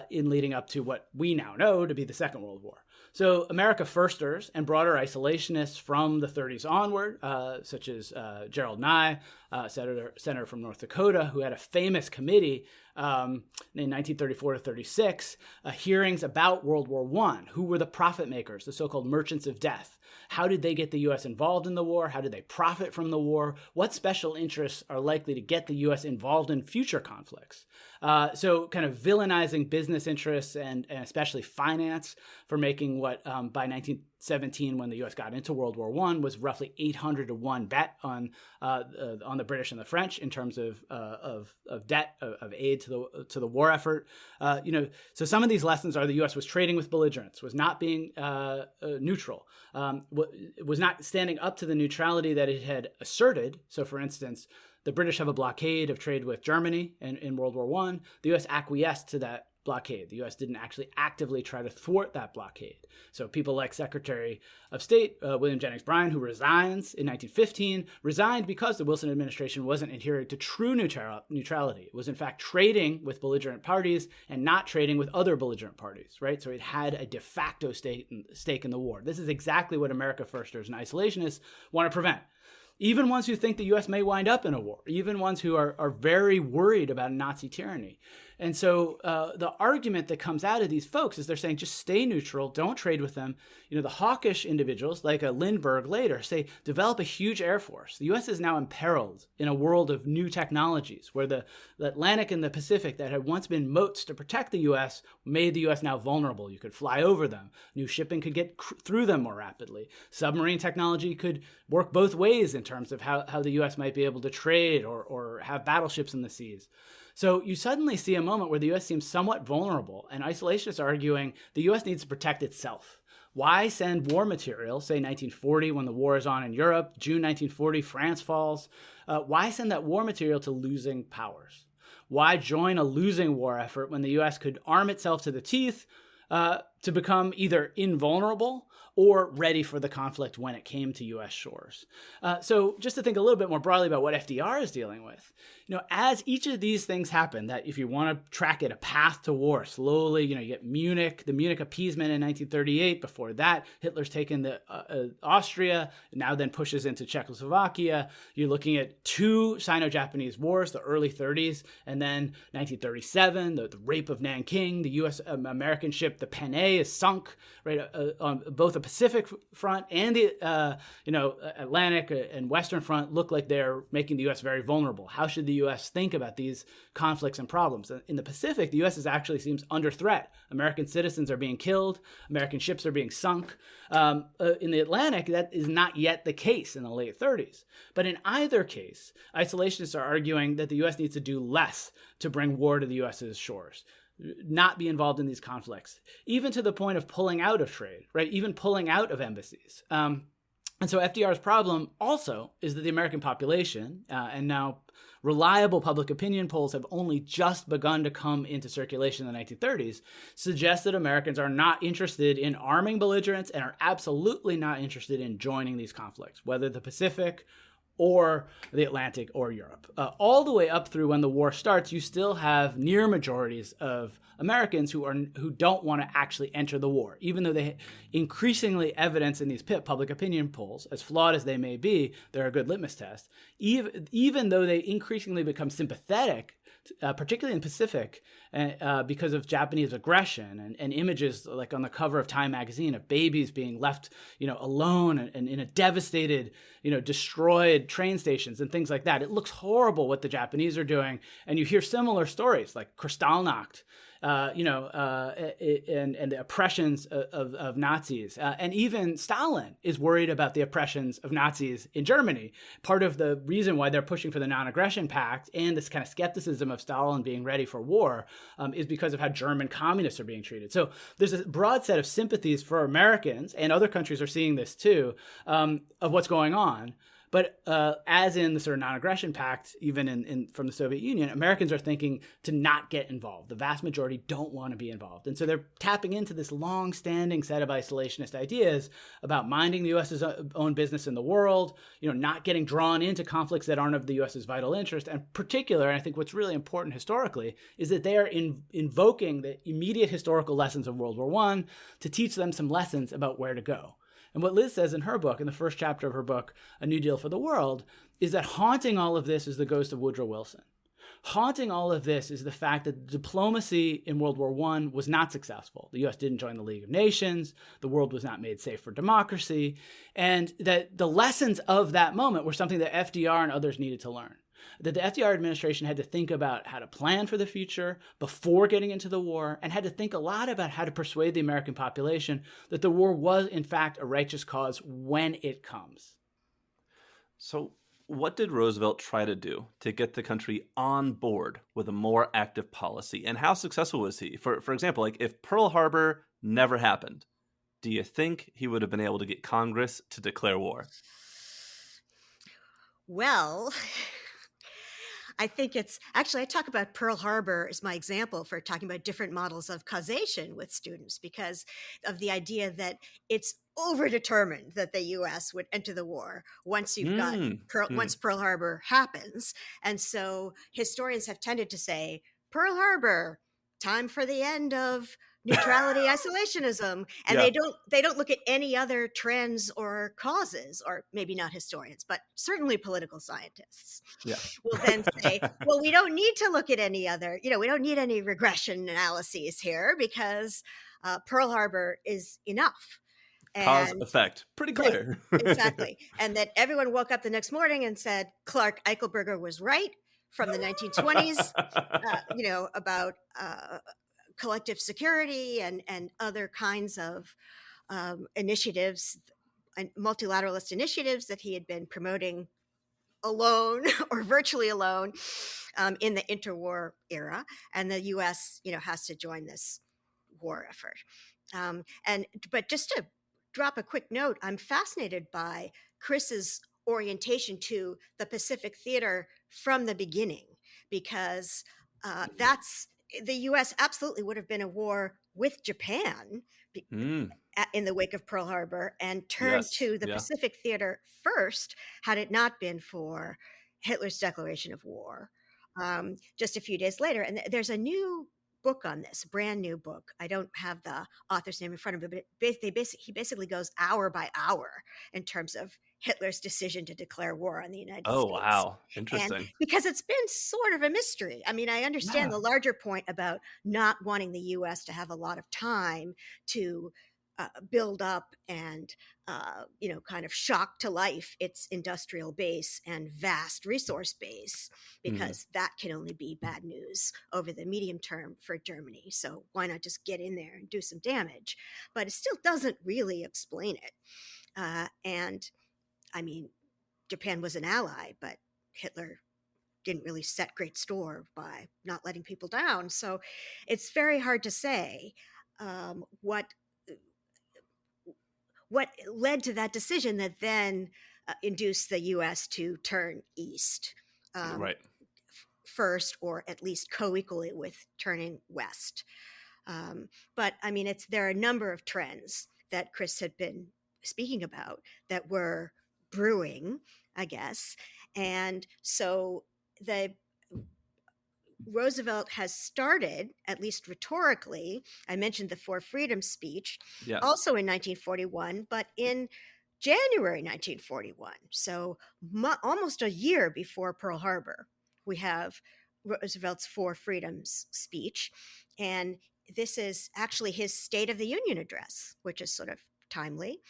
in leading up to what we now know to be the Second World War. So America Firsters and broader isolationists from the 30s onward, such as Gerald Nye, senator from North Dakota, who had a famous committee in 1934 to 36, hearings about World War I. Who were the profit makers, the so-called merchants of death? How did they get the U.S. involved in the war? How did they profit from the war? What special interests are likely to get the U.S. involved in future conflicts? So kind of villainizing business interests and especially finance for making what by 1917, when the U.S. got into World War I, was roughly 800-1 bet on the British and the French in terms of debt, of aid to the war effort. So some of these lessons are the U.S. was trading with belligerents, was not being neutral, was not standing up to the neutrality that it had asserted. So, for instance, the British have a blockade of trade with Germany in World War I. The U.S. acquiesced to that blockade. The U.S. didn't actually actively try to thwart that blockade. So people like Secretary of State William Jennings Bryan, who resigns in 1915, resigned because the Wilson administration wasn't adhering to true neutrality. It was, in fact, trading with belligerent parties and not trading with other belligerent parties, right? So it had a de facto stake in the war. This is exactly what America Firsters and isolationists want to prevent. Even ones who think the U.S. may wind up in a war, even ones who are very worried about Nazi tyranny. And so the argument that comes out of these folks is they're saying, just stay neutral, don't trade with them. The hawkish individuals, like a Lindbergh later, say, develop a huge air force. The U.S. is now imperiled in a world of new technologies, where the Atlantic and the Pacific that had once been moats to protect the U.S. made the U.S. now vulnerable. You could fly over them. New shipping could get through them more rapidly. Submarine technology could work both ways in terms of how the U.S. might be able to trade or have battleships in the seas. So you suddenly see a moment where the U.S. seems somewhat vulnerable, and isolationists are arguing the U.S. needs to protect itself. Why send war material, say 1940 when the war is on in Europe, June 1940, France falls? Why send that war material to losing powers? Why join a losing war effort when the U.S. could arm itself to the teeth, to become either invulnerable or ready for the conflict when it came to U.S. shores. So just to think a little bit more broadly about what FDR is dealing with, as each of these things happen, that if you want to track it, a path to war, slowly, you get the Munich appeasement in 1938. Before that, Hitler's taken the Austria, now then pushes into Czechoslovakia. You're looking at two Sino-Japanese wars, the early 30s, and then 1937, the rape of Nanking, the U.S. American ship, the Panay, is sunk, right, on both the Pacific front and the Atlantic and Western front look like they're making the U.S. very vulnerable. How should the U.S. think about these conflicts and problems? In the Pacific, the U.S. actually seems under threat. American citizens are being killed. American ships are being sunk. In the Atlantic, that is not yet the case in the late 30s. But in either case, isolationists are arguing that the U.S. needs to do less to bring war to the U.S.'s shores, not be involved in these conflicts, even to the point of pulling out of trade, right? Even pulling out of embassies. And so FDR's problem also is that the American population, and now reliable public opinion polls have only just begun to come into circulation in the 1930s, suggest that Americans are not interested in arming belligerents and are absolutely not interested in joining these conflicts, whether the Pacific or the Atlantic or Europe. All the way up through when the war starts, you still have near majorities of Americans who don't want to actually enter the war, even though they increasingly evidence in these public opinion polls, as flawed as they may be, they're a good litmus test. Even though they increasingly become sympathetic, particularly in the Pacific, because of Japanese aggression and images like on the cover of Time magazine of babies being left, alone and in a devastated, destroyed train stations and things like that. It looks horrible what the Japanese are doing. And you hear similar stories like Kristallnacht, and the oppressions of Nazis. And even Stalin is worried about the oppressions of Nazis in Germany. Part of the reason why they're pushing for the non-aggression pact and this kind of skepticism of Stalin being ready for war is because of how German communists are being treated. So there's a broad set of sympathies for Americans, and other countries are seeing this too, of what's going on. But as in the sort of non-aggression pact, even from the Soviet Union, Americans are thinking to not get involved. The vast majority don't want to be involved. And so they're tapping into this long-standing set of isolationist ideas about minding the U.S.'s own business in the world, not getting drawn into conflicts that aren't of the U.S.'s vital interest. And particular, and I think what's really important historically, is that they are invoking the immediate historical lessons of World War I to teach them some lessons about where to go. And what Liz says in her book, in the first chapter of her book, A New Deal for the World, is that haunting all of this is the ghost of Woodrow Wilson. Haunting all of this is the fact that diplomacy in World War I was not successful. The U.S. didn't join the League of Nations. The world was not made safe for democracy. And that the lessons of that moment were something that FDR and others needed to learn. That the FDR administration had to think about how to plan for the future before getting into the war, and had to think a lot about how to persuade the American population that the war was, in fact, a righteous cause when it comes. So what did Roosevelt try to do to get the country on board with a more active policy? And how successful was he? For example, like if Pearl Harbor never happened, do you think he would have been able to get Congress to declare war? Well, I think I talk about Pearl Harbor as my example for talking about different models of causation with students, because of the idea that it's overdetermined that the U.S. would enter the war once once Pearl Harbor happens. And so historians have tended to say, Pearl Harbor, time for the end of neutrality isolationism, and they don't look at any other trends or causes, or maybe not historians, but certainly political scientists will then say, well, we don't need to look at any other, we don't need any regression analyses here because Pearl Harbor is enough. Cause effect, pretty clear. Exactly. And that everyone woke up the next morning and said Clark Eichelberger was right from the 1920s, about collective security and other kinds of initiatives and multilateralist initiatives that he had been promoting alone or virtually alone in the interwar era. And the U.S., has to join this war effort. But just to drop a quick note, I'm fascinated by Chris's orientation to the Pacific theater from the beginning, because that's the U.S. absolutely would have been at war with Japan Mm. in the wake of Pearl Harbor, and turned Yes. to the Yeah. Pacific Theater first had it not been for Hitler's declaration of war just a few days later. And there's a new book on this, brand new book. I don't have the author's name in front of me, but he basically goes hour by hour in terms of Hitler's decision to declare war on the United Oh, States. wow. And Interesting. because it's been sort of a mystery. I mean, I understand Yeah. the larger point about not wanting the US to have a lot of time to build up and kind of shock to life its industrial base and vast resource base, Mhm. because that can only be bad news over the medium term for Germany. So why not just get in there and do some damage? But it still doesn't really explain it. And I mean, Japan was an ally, but Hitler didn't really set great store by not letting people down. So it's very hard to say what led to that decision that then induced the U.S. to turn east Right. first, or at least co-equally with turning west. But I mean, there are a number of trends that Chris had been speaking about that were brewing, I guess. And so the Roosevelt has started, at least rhetorically. I mentioned the Four Freedoms speech, Yes. also in 1941, but in January 1941, so almost a year before Pearl Harbor, we have Roosevelt's Four Freedoms speech. And this is actually his State of the Union address, which is sort of timely.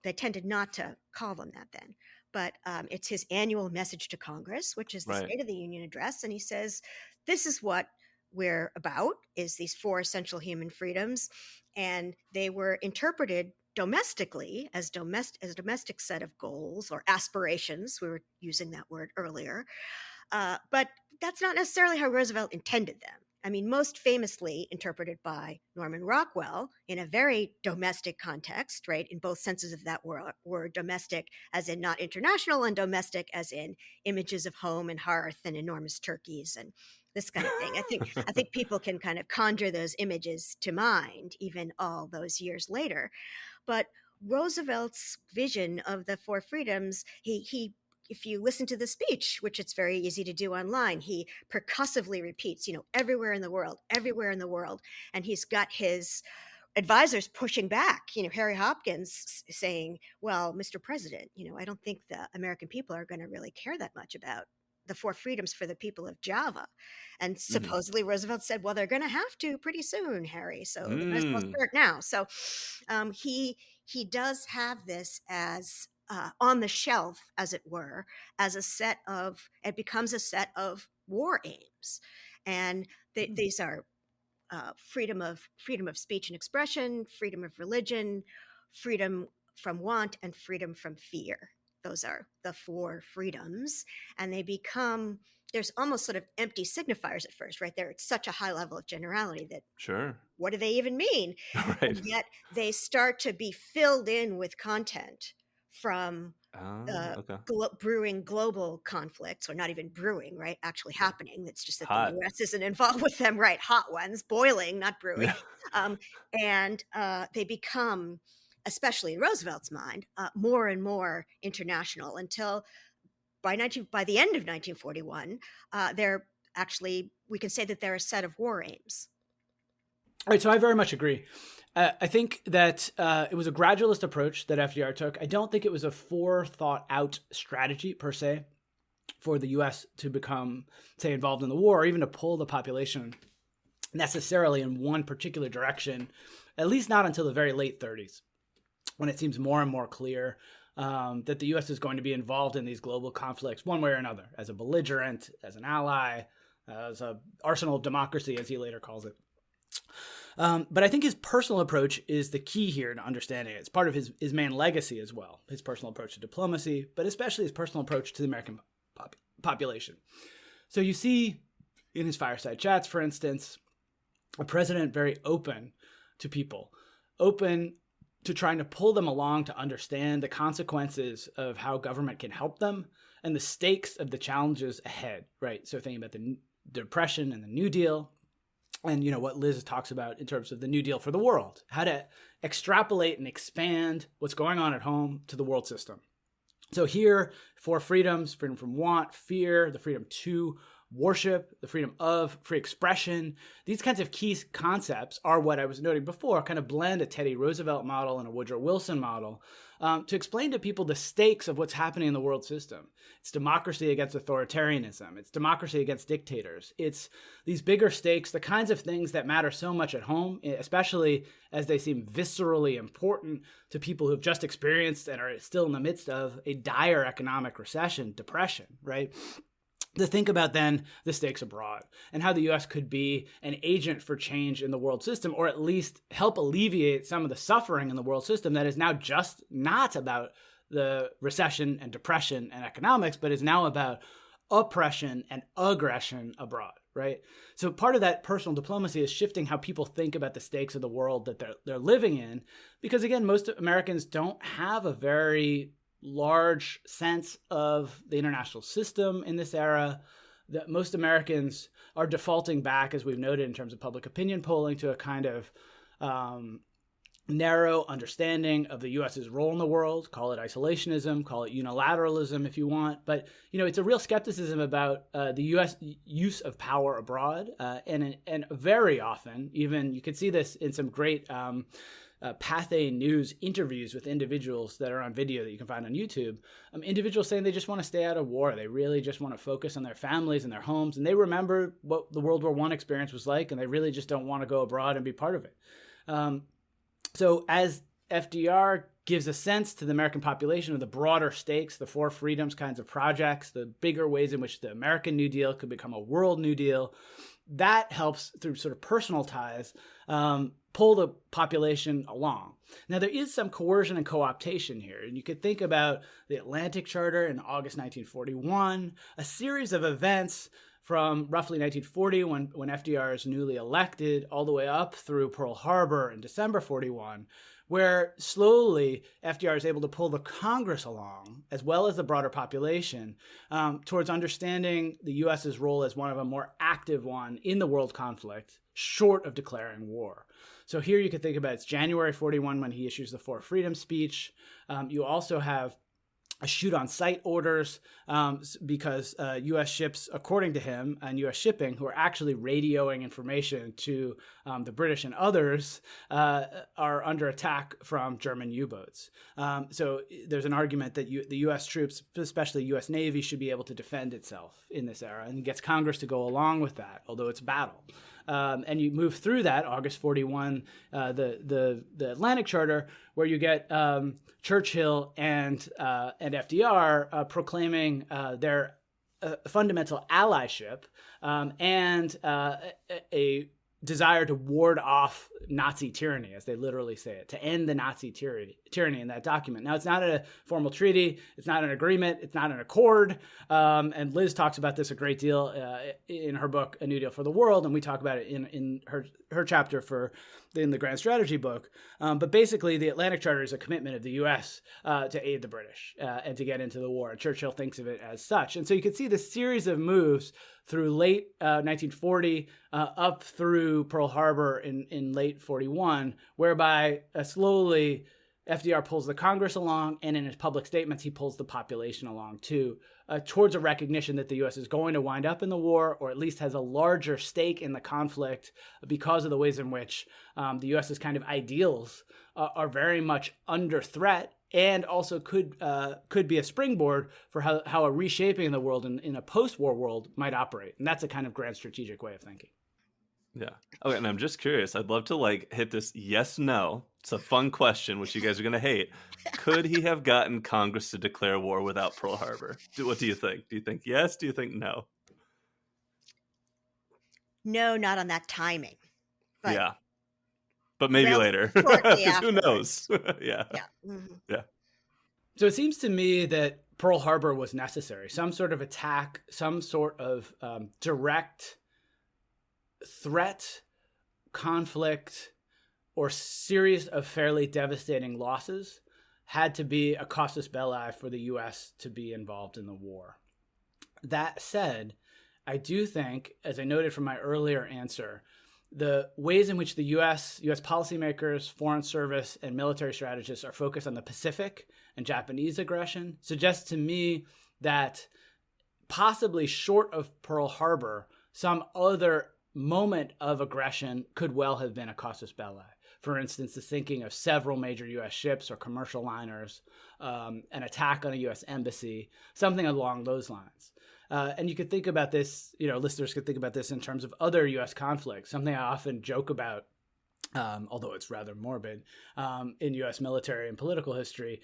They tended not to call them that then. But it's his annual message to Congress, which is the Right. State of the Union address. And he says, this is what we're about, is these four essential human freedoms. And they were interpreted domestically as a domestic set of goals or aspirations. We were using that word earlier. But that's not necessarily how Roosevelt intended them. I mean, most famously interpreted by Norman Rockwell in a very domestic context, right? In both senses of that word, domestic as in not international, and domestic as in images of home and hearth and enormous turkeys and this kind of thing. I think people can kind of conjure those images to mind, even all those years later. But Roosevelt's vision of the Four Freedoms, he if you listen to the speech, which it's very easy to do online, he percussively repeats, everywhere in the world, everywhere in the world. And he's got his advisors pushing back, Harry Hopkins saying, well, Mr. President, I don't think the American people are going to really care that much about the Four Freedoms for the people of Java. And supposedly Roosevelt said, well, they're going to have to pretty soon, Harry. So they might as well start now. So he does have this as on the shelf, as it were, as it becomes a set of war aims. And these are freedom of speech and expression, freedom of religion, freedom from want, and freedom from fear. Those are the four freedoms. And there's almost sort of empty signifiers at first, right? They're at such a high level of generality that Sure. what do they even mean? Right. And yet they start to be filled in with content from Okay. brewing global conflicts, or not even brewing, right? Actually happening. It's just that Hot. the U.S. isn't involved with them, right? Hot ones, boiling, not brewing. Yeah. And they become, especially in Roosevelt's mind, more and more international until by the end of 1941, we can say that they're a set of war aims. All right, so I very much agree. I think that it was a gradualist approach that FDR took. I don't think it was a forethought-out strategy per se for the U.S. to become, say, involved in the war, or even to pull the population necessarily in one particular direction, at least not until the very late 30s, when it seems more and more clear that the U.S. is going to be involved in these global conflicts one way or another, as a belligerent, as an ally, as an arsenal of democracy, as he later calls it. But I think his personal approach is the key here to understanding it. It's part of his main legacy as well, his personal approach to diplomacy, but especially his personal approach to the American population. So you see in his fireside chats, for instance, a president very open to people, open to trying to pull them along to understand the consequences of how government can help them and the stakes of the challenges ahead, right? So thinking about the Depression and the New Deal, and what Liz talks about in terms of the New Deal for the world, how to extrapolate and expand what's going on at home to the world system. So here, 4 freedoms: freedom from want, fear, the freedom to worship, the freedom of free expression. These kinds of key concepts are what I was noting before, kind of blend a Teddy Roosevelt model and a Woodrow Wilson model to explain to people the stakes of what's happening in the world system. It's democracy against authoritarianism. It's democracy against dictators. It's these bigger stakes, the kinds of things that matter so much at home, especially as they seem viscerally important to people who've just experienced and are still in the midst of a dire economic recession, depression, right? To think about then the stakes abroad and how the U.S. could be an agent for change in the world system, or at least help alleviate some of the suffering in the world system that is now just not about the recession and depression and economics, but is now about oppression and aggression abroad, right? So part of that personal diplomacy is shifting how people think about the stakes of the world that they're living in, because again, most Americans don't have a very large sense of the international system in this era. That most Americans are defaulting back, as we've noted in terms of public opinion polling, to a kind of narrow understanding of the U.S.'s role in the world. Call it isolationism, call it unilateralism if you want. But, it's a real skepticism about the U.S. use of power abroad. And very often, even you can see this in some great Pathé News interviews with individuals that are on video that you can find on YouTube. Individuals saying they just want to stay out of war. They really just want to focus on their families and their homes. And they remember what the World War I experience was like, and they really just don't want to go abroad and be part of it. So as FDR gives a sense to the American population of the broader stakes, the 4 freedoms kinds of projects, the bigger ways in which the American New Deal could become a world New Deal, that helps through sort of personal ties pull the population along. Now, there is some coercion and co-optation here, and you could think about the Atlantic Charter in August 1941, a series of events from roughly 1940 when FDR is newly elected all the way up through Pearl Harbor in December 41, where slowly FDR is able to pull the Congress along, as well as the broader population, towards understanding the U.S.'s role as one of a more active one in the world conflict, short of declaring war. So here you could think about it's January 41 when he issues the 4 Freedom speech. You also have a shoot-on-sight orders because U.S. ships, according to him, and U.S. shipping, who are actually radioing information to the British and others, are under attack from German U-boats. So there's an argument that the U.S. troops, especially U.S. Navy, should be able to defend itself in this era, and gets Congress to go along with that, although it's battle. And you move through that, August 41, the Atlantic Charter, where you get Churchill and FDR proclaiming their fundamental allyship and a desire to ward off Nazi tyranny, as they literally say it, to end the Nazi tyranny in that document. Now, it's not a formal treaty. It's not an agreement. It's not an accord. And Liz talks about this a great deal in her book, A New Deal for the World, and we talk about it in her chapter in the Grand Strategy book. But basically, the Atlantic Charter is a commitment of the U.S. To aid the British and to get into the war. And Churchill thinks of it as such. And so you can see this series of moves through late 1940 up through Pearl Harbor in late 41, whereby slowly FDR pulls the Congress along, and in his public statements, he pulls the population along too, towards a recognition that the U.S. is going to wind up in the war, or at least has a larger stake in the conflict because of the ways in which the U.S.'s kind of ideals are very much under threat, and also could be a springboard for how a reshaping of the world in a post-war world might operate. And that's a kind of grand strategic way of thinking. Yeah. Okay, and I'm just curious. I'd love to hit this yes, no. It's a fun question, which you guys are going to hate. Could he have gotten Congress to declare war without Pearl Harbor? What do you think? Do you think yes? Do you think no? No, not on that timing. But yeah. But maybe later. Who knows? Yeah. Yeah. Mm-hmm. Yeah. So it seems to me that Pearl Harbor was necessary. Some sort of attack, some sort of direct threat, conflict, or series of fairly devastating losses had to be a casus belli for the U.S. to be involved in the war. That said, I do think, as I noted from my earlier answer, the ways in which the U.S. policymakers, foreign service, and military strategists are focused on the Pacific and Japanese aggression suggests to me that possibly short of Pearl Harbor, some other moment of aggression could well have been a casus belli. For instance, the sinking of several major U.S. ships or commercial liners, an attack on a U.S. embassy, something along those lines. And you could think about this, listeners could think about this in terms of other U.S. conflicts. Something I often joke about, although it's rather morbid, in U.S. military and political history,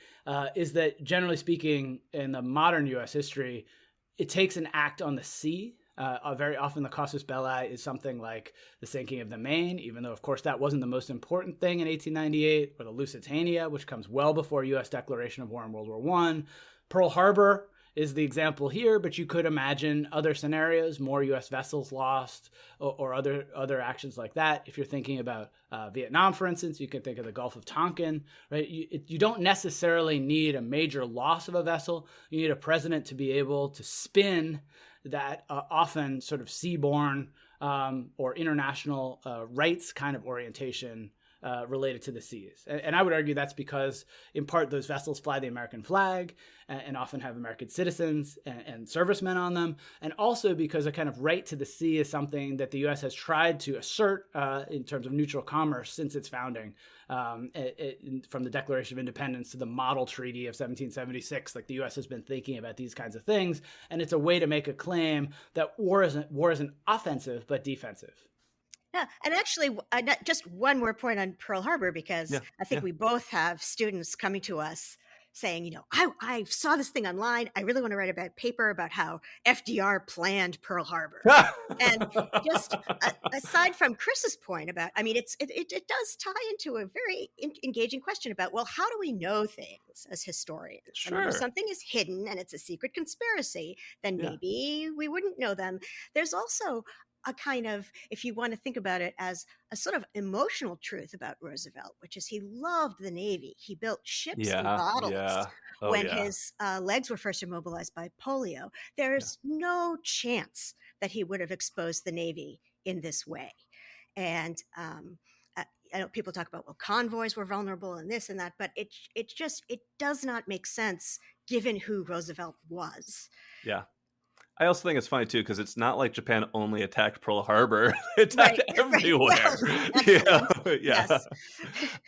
is that generally speaking, in the modern U.S. history, it takes an act on the sea. Very often the casus belli is something like the sinking of the Maine, even though, of course, that wasn't the most important thing in 1898, or the Lusitania, which comes well before U.S. declaration of war in World War I. Pearl Harbor is the example here, but you could imagine other scenarios, more U.S. vessels lost, or other actions like that. If you're thinking about Vietnam, for instance, you can think of the Gulf of Tonkin, right? You don't necessarily need a major loss of a vessel. You need a president to be able to spin that often sort of seaborne or international rights kind of orientation related to the seas. And I would argue that's because, in part, those vessels fly the American flag and often have American citizens and servicemen on them. And also because a kind of right to the sea is something that the U.S. has tried to assert in terms of neutral commerce since its founding. From the Declaration of Independence to the Model Treaty of 1776, like the U.S. has been thinking about these kinds of things. And it's a way to make a claim that war isn't offensive, but defensive. Yeah, and actually, just one more point on Pearl Harbor, because I think we both have students coming to us saying, I saw this thing online. I really want to write a paper about how FDR planned Pearl Harbor. And just aside from Chris's point about, it does tie into a very engaging question about, well, how do we know things as historians? Sure. If something is hidden and it's a secret conspiracy, then maybe we wouldn't know them. There's also a kind of, if you want to think about it as a sort of emotional truth about Roosevelt, which is he loved the Navy. He built ships and bottles when his legs were first immobilized by polio. There's no chance that he would have exposed the Navy in this way. And I know people talk about, well, convoys were vulnerable and this and that, but it does not make sense given who Roosevelt was. Yeah. I also think it's funny, too, because it's not like Japan only attacked Pearl Harbor. They attacked everywhere. Well, yes.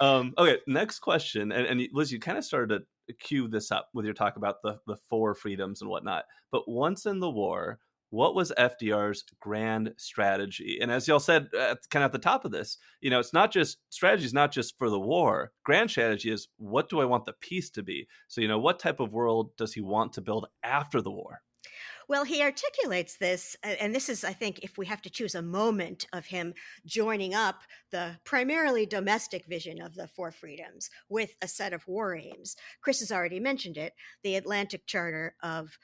Okay, next question. And Liz, you kind of started to cue this up with your talk about the four freedoms and whatnot. But once in the war, what was FDR's grand strategy? And as y'all said, kind of at the top of this, it's not just strategy is not just for the war. Grand strategy is, what do I want the peace to be? So, what type of world does he want to build after the war? Well, he articulates this, and this is, I think, if we have to choose a moment of him joining up the primarily domestic vision of the four freedoms with a set of war aims. Chris has already mentioned it, the Atlantic Charter of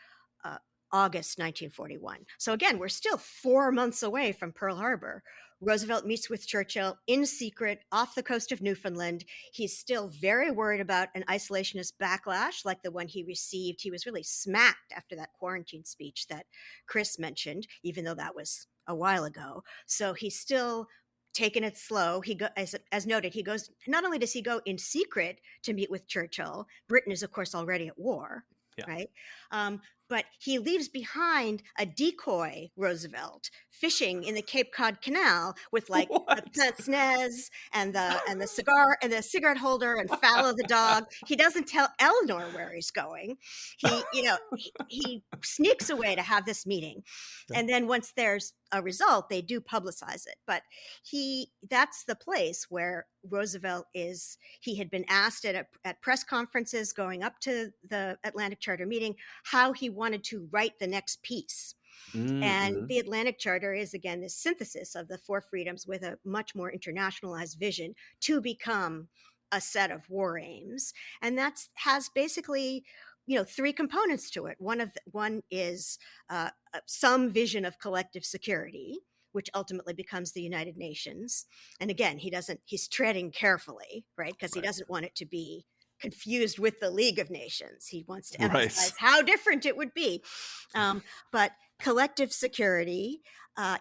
August 1941. So again, we're still 4 months away from Pearl Harbor. Roosevelt meets with Churchill in secret off the coast of Newfoundland. He's still very worried about an isolationist backlash like the one he received. He was really smacked after that quarantine speech that Chris mentioned, even though that was a while ago. So he's still taking it slow. As noted, he goes, not only does he go in secret to meet with Churchill, Britain is, of course, already at war, right? But he leaves behind a decoy Roosevelt fishing in the Cape Cod Canal with like a pince-nez and the cigar and the cigarette holder and Fallow the dog. He doesn't tell Eleanor where he's going. He sneaks away to have this meeting, and then once there's a result, they do publicize it. But that's the place where Roosevelt is. He had been asked at press conferences going up to the Atlantic Charter meeting how he wanted to write the next piece. Mm-hmm. And the Atlantic Charter is, again, this synthesis of the four freedoms with a much more internationalized vision to become a set of war aims. And that has basically, three components to it. One is some vision of collective security, which ultimately becomes the United Nations. And again, he's treading carefully, right? Because he doesn't want it to be confused with the League of Nations. He wants to Right. emphasize how different it would be. But collective security,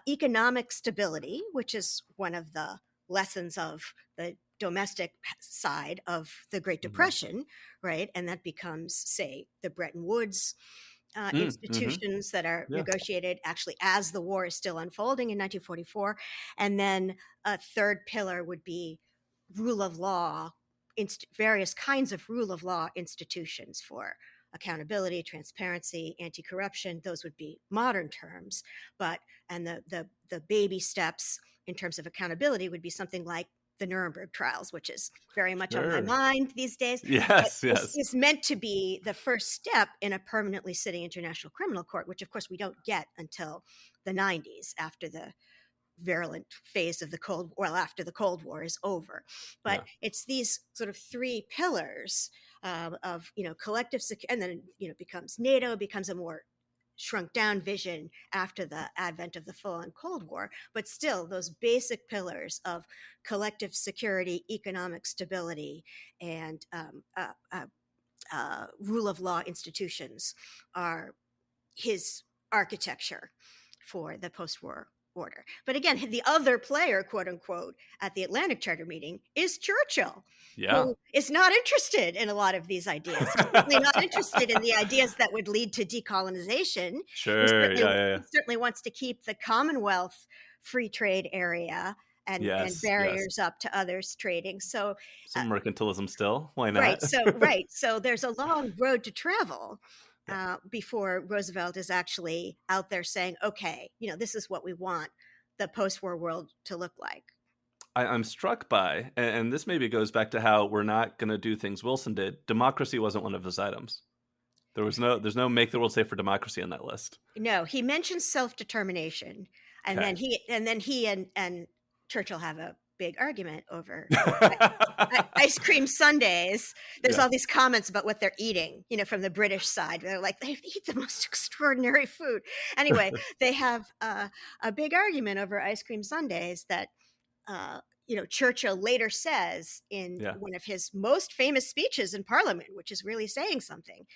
economic stability, which is one of the lessons of the domestic side of the Great Depression, right? And that becomes, say, the Bretton Woods institutions that are negotiated actually as the war is still unfolding in 1944. And then a third pillar would be rule of law, various kinds of rule of law institutions for accountability, transparency, anti-corruption. Those would be modern terms. And the baby steps in terms of accountability would be something like the Nuremberg trials, which is very much on my mind these days. Yes. It's meant to be the first step in a permanently sitting international criminal court, which of course we don't get until the 90s, after the virulent phase of after the Cold War is over. But it's these sort of three pillars of collective security, and then becomes NATO, becomes a more shrunk down vision after the advent of the full-on Cold War, but still those basic pillars of collective security, economic stability, and rule of law institutions are his architecture for the post-war order. But again, the other player, quote unquote, at the Atlantic Charter meeting is Churchill, who is not interested in a lot of these ideas. Certainly not interested in the ideas that would lead to decolonization. Sure. He certainly wants to keep the Commonwealth free trade area and barriers up to others trading. So some mercantilism still. Why not? So there's a long road to travel before Roosevelt is actually out there saying, okay, this is what we want the post-war world to look like. I'm struck by, and this maybe goes back to how we're not going to do things Wilson did. Democracy wasn't one of his items. There's no make the world safe for democracy on that list. No, he mentions self-determination, and then he and Churchill have a big argument over ice cream sundaes. There's all these comments about what they're eating, from the British side. They're like, they eat the most extraordinary food. Anyway, they have a big argument over ice cream sundaes that, Churchill later says in one of his most famous speeches in Parliament, which is really saying something.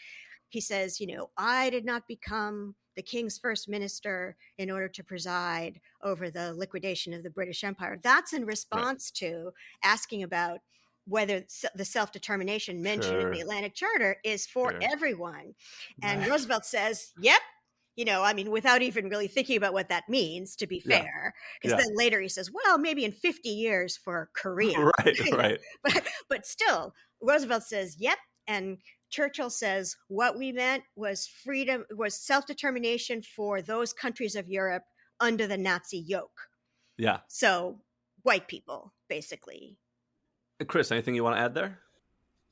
He says, I did not become the king's first minister in order to preside over the liquidation of the British Empire. That's in response to asking about whether the self-determination mentioned in the Atlantic Charter is for everyone. And Roosevelt says, yep. Without even really thinking about what that means, to be fair, because then later he says, well, maybe in 50 years for Korea. Right. But still, Roosevelt says, yep. And Churchill says what we meant was freedom, was self-determination for those countries of Europe under the Nazi yoke. Yeah. So white people, basically. Chris, anything you want to add there?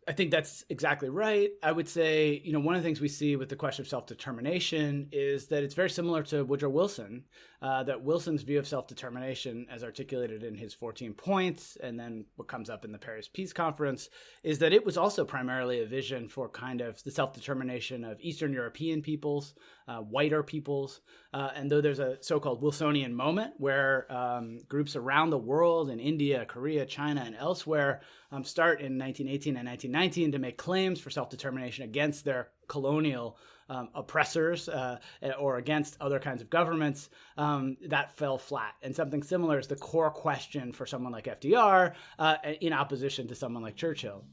I think that's exactly right. I would say, one of the things we see with the question of self-determination is that it's very similar to Woodrow Wilson, that Wilson's view of self-determination, as articulated in his 14 points, and then what comes up in the Paris Peace Conference, is that it was also primarily a vision for kind of the self-determination of Eastern European peoples, whiter peoples. And though there's a so-called Wilsonian moment where groups around the world, in India, Korea, China, and elsewhere, start in 1918 and 1919 to make claims for self-determination against their colonial oppressors or against other kinds of governments, that fell flat. And something similar is the core question for someone like FDR in opposition to someone like Churchill.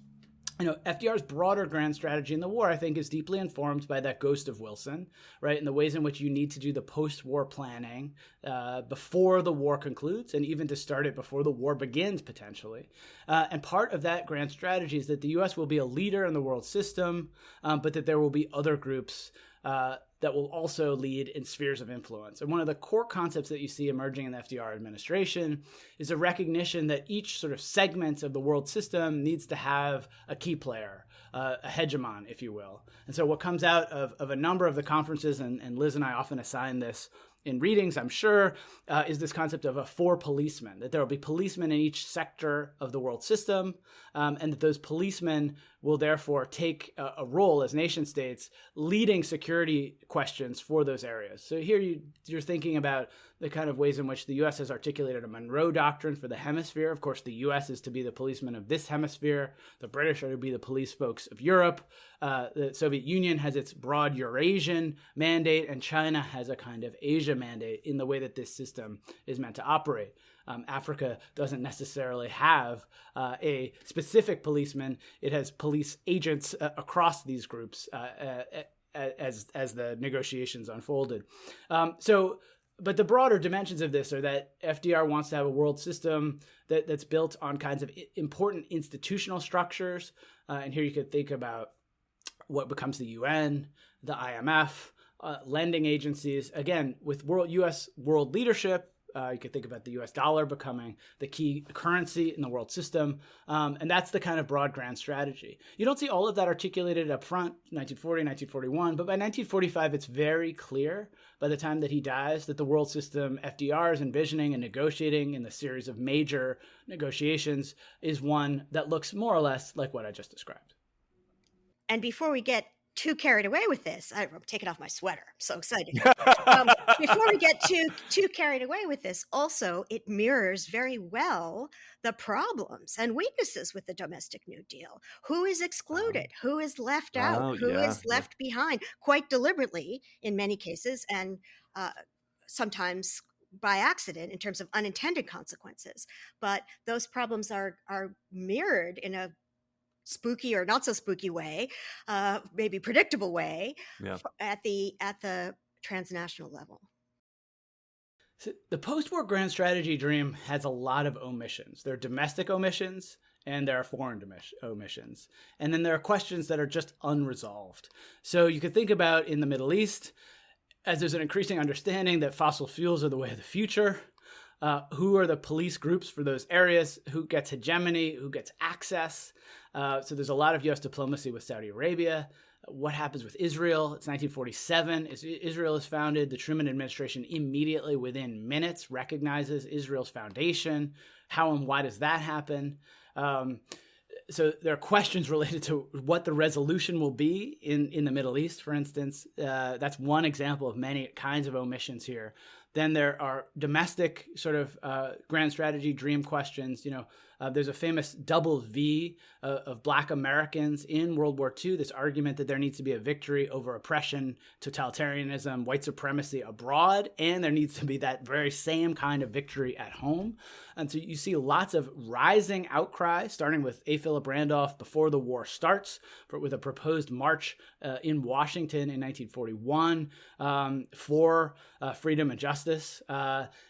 FDR's broader grand strategy in the war, I think, is deeply informed by that ghost of Wilson, right? And the ways in which you need to do the post-war planning before the war concludes, and even to start it before the war begins, potentially. And part of that grand strategy is that the U.S. will be a leader in the world system, but that there will be other groups that will also lead in spheres of influence. And one of the core concepts that you see emerging in the FDR administration is a recognition that each sort of segment of the world system needs to have a key player, a hegemon, if you will. And so what comes out of a number of the conferences, and Liz and I often assign this in readings, I'm sure, is this concept of a four policemen, that there will be policemen in each sector of the world system, and that those policemen will therefore take a role as nation states leading security questions for those areas. So here you're thinking about the kind of ways in which the U.S. has articulated a Monroe Doctrine for the hemisphere. Of course, the U.S. is to be the policeman of this hemisphere. The British are to be the police folks of Europe. The Soviet Union has its broad Eurasian mandate, and China has a kind of Asia mandate in the way that this system is meant to operate. Africa doesn't necessarily have a specific policeman. It has police agents across these groups as the negotiations unfolded. But the broader dimensions of this are that FDR wants to have a world system that's built on kinds of important institutional structures. And here you could think about what becomes the UN, the IMF, lending agencies. Again, with U.S. world leadership, you could think about the U.S. dollar becoming the key currency in the world system. And that's the kind of broad grand strategy. You don't see all of that articulated up front, 1940, 1941, but by 1945, it's very clear by the time that he dies that the world system FDR is envisioning and negotiating in the series of major negotiations is one that looks more or less like what I just described. And before we get too carried away with this, I'm taking off my sweater. I'm so excited. Before we get too carried away with this, also, it mirrors very well the problems and weaknesses with the domestic New Deal. Who is excluded? Who is left out? Who is left behind? Quite deliberately, in many cases, and sometimes by accident in terms of unintended consequences. But those problems are mirrored in a spooky or not so spooky way, maybe predictable way, at the transnational level. So the post-war grand strategy dream has a lot of omissions. There are domestic omissions and there are foreign omissions. And then there are questions that are just unresolved. So you could think about in the Middle East, as there's an increasing understanding that fossil fuels are the way of the future. Who are the police groups for those areas? Who gets hegemony? Who gets access? So there's a lot of U.S. diplomacy with Saudi Arabia. What happens with Israel? It's 1947. Israel is founded. The Truman administration immediately, within minutes, recognizes Israel's foundation. How and why does that happen? So there are questions related to what the resolution will be in the Middle East, for instance. That's one example of many kinds of omissions here. Then there are domestic sort of grand strategy dream questions. There's a famous double V of Black Americans in World War II, this argument that there needs to be a victory over oppression, totalitarianism, white supremacy abroad, and there needs to be that very same kind of victory at home. And so you see lots of rising outcry, starting with A. Philip Randolph before the war starts, with a proposed march in Washington in 1941 for freedom and justice.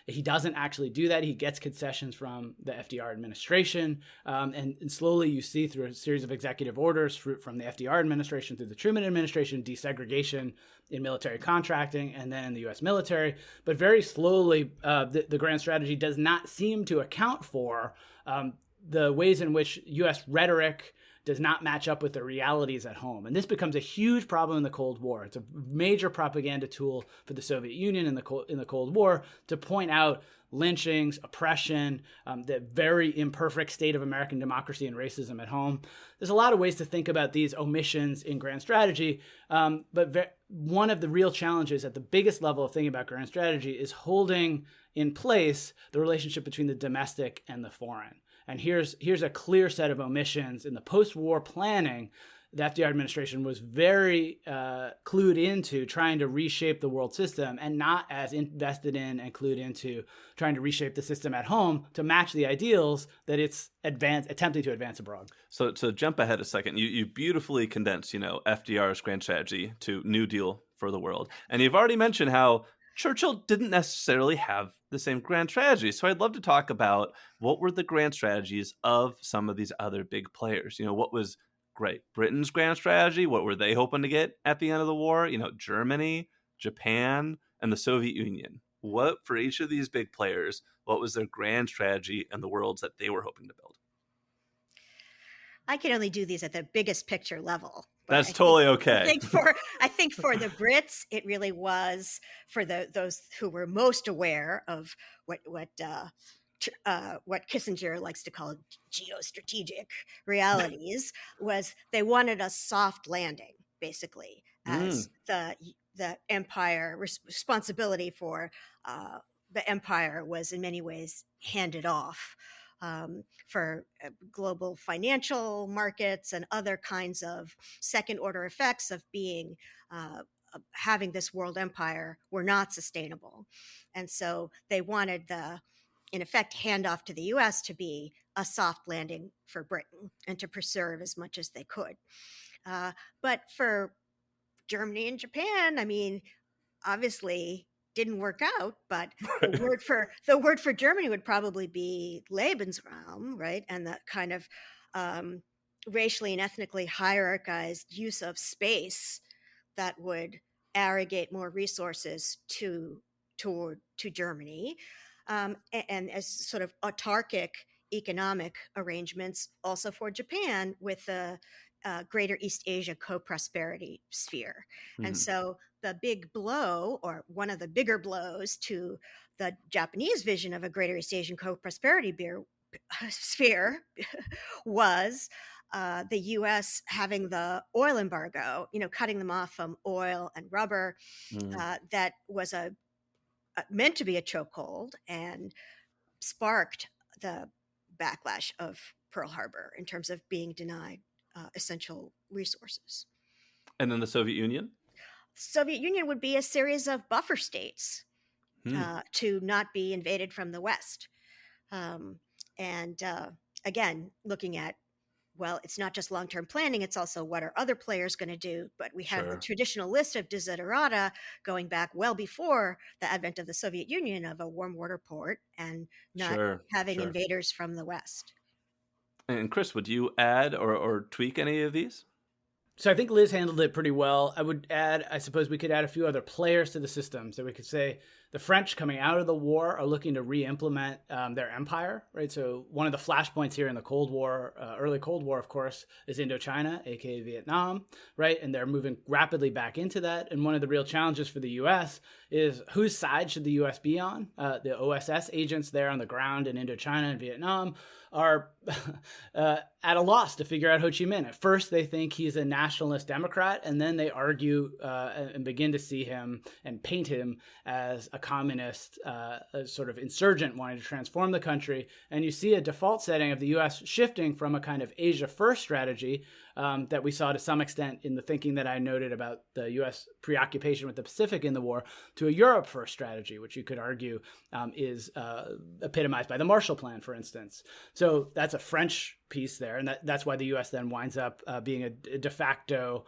He doesn't actually do that. He gets concessions from the FDR administration. And slowly you see through a series of executive orders from the FDR administration through the Truman administration, desegregation in military contracting and then in the U.S. military. But very slowly, the grand strategy does not seem to account for the ways in which U.S. rhetoric does not match up with the realities at home. And this becomes a huge problem in the Cold War. It's a major propaganda tool for the Soviet Union in the Cold War to point out lynchings, oppression, the very imperfect state of American democracy and racism at home. There's a lot of ways to think about these omissions in grand strategy, but one of the real challenges at the biggest level of thinking about grand strategy is holding in place the relationship between the domestic and the foreign. And here's a clear set of omissions in the post-war planning. The FDR administration was very clued into trying to reshape the world system and not as invested in and clued into trying to reshape the system at home to match the ideals that it's attempting to advance abroad. So jump ahead a second. You beautifully condensed, FDR's grand strategy to New Deal for the world. And you've already mentioned how Churchill didn't necessarily have the same grand strategy. So I'd love to talk about what were the grand strategies of some of these other big players. What was Great Britain's grand strategy? What were they hoping to get at the end of the war? Germany, Japan, and the Soviet Union. What, for each of these big players, what was their grand strategy and the worlds that they were hoping to build? I can only do these at the biggest picture level. That's totally okay. I think for the Brits, it really was for those who were most aware of what Kissinger likes to call geostrategic realities, was they wanted a soft landing, basically, as the empire responsibility for the empire was in many ways handed off for global financial markets and other kinds of second order effects of being having this world empire were not sustainable. And so they wanted in effect, handoff to the US to be a soft landing for Britain and to preserve as much as they could. But for Germany and Japan, I mean, obviously didn't work out, but the word for Germany would probably be Lebensraum, right? And the kind of racially and ethnically hierarchized use of space that would arrogate more resources to Germany, and as sort of autarkic economic arrangements also for Japan with the Greater East Asia co-prosperity sphere. Mm-hmm. And so the big blow, or one of the bigger blows to the Japanese vision of a Greater East Asian co-prosperity sphere was the U.S. having the oil embargo, cutting them off from oil and rubber. That was meant to be a chokehold and sparked the backlash of Pearl Harbor in terms of being denied essential resources. And then the Soviet Union? Soviet Union would be a series of buffer states to not be invaded from the West. Again, looking at, well, it's not just long-term planning, it's also what are other players going to do. But we have the traditional list of desiderata going back well before the advent of the Soviet Union of a warm water port and not having invaders from the West. And Chris, would you add or tweak any of these? So I think Liz handled it pretty well. I would add, I suppose we could add a few other players to the system. So we could say the French coming out of the war are looking to re-implement their empire, right? So one of the flashpoints here in the Cold War, early Cold War, of course, is Indochina, aka Vietnam, right? And they're moving rapidly back into that. And one of the real challenges for the U.S. is whose side should the U.S. be on? The OSS agents there on the ground in Indochina and Vietnam are at a loss to figure out Ho Chi Minh. At first, they think he's a nationalist Democrat, and then they argue and begin to see him and paint him as a communist, a sort of insurgent wanting to transform the country. And you see a default setting of the U.S. shifting from a kind of Asia-first strategy that we saw to some extent in the thinking that I noted about the U.S. preoccupation with the Pacific in the war to a Europe-first strategy, which you could argue is epitomized by the Marshall Plan, for instance. So that's a French piece there, and that's why the U.S. then winds up being a de facto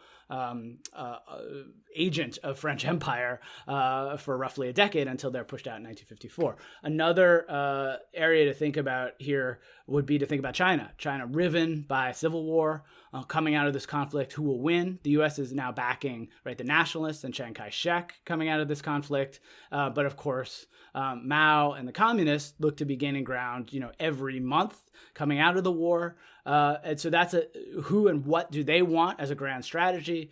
agent of French empire for roughly a decade until they're pushed out in 1954. Another area to think about here would be to think about China. China riven by civil war, coming out of this conflict, who will win? The U.S. is now backing the nationalists and Chiang Kai-shek coming out of this conflict, but of course Mao and the communists look to be gaining ground, every month coming out of the war. And so that's who and what do they want as a grand strategy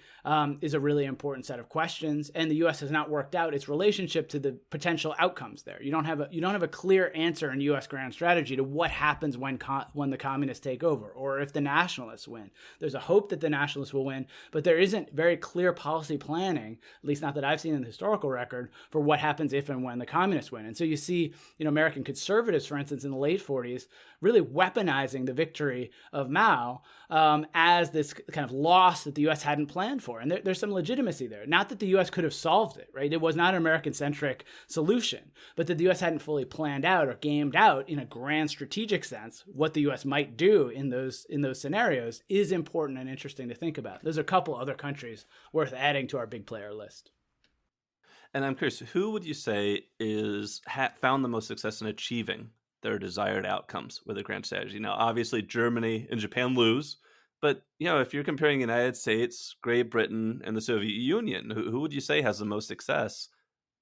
is a really important set of questions. And the U.S. has not worked out its relationship to the potential outcomes there. You don't have a clear answer in U.S. grand strategy to what happens when the communists take over or if the nationalists win. There's a hope that the nationalists will win, but there isn't very clear policy planning, at least not that I've seen in the historical record, for what happens if and when the communists win. And so you see, American conservatives, for instance, in the late 40s, really weaponizing the victory of Mao as this kind of loss that the U.S. hadn't planned for. And there's some legitimacy there. Not that the U.S. could have solved it, right? It was not an American-centric solution, but that the U.S. hadn't fully planned out or gamed out in a grand strategic sense what the U.S. might do in those scenarios is important and interesting to think about. There's a couple other countries worth adding to our big player list. And I'm curious, who would you say found the most success in achieving their desired outcomes with a grand strategy? Now, obviously, Germany and Japan lose, but if you're comparing the United States, Great Britain, and the Soviet Union, who would you say has the most success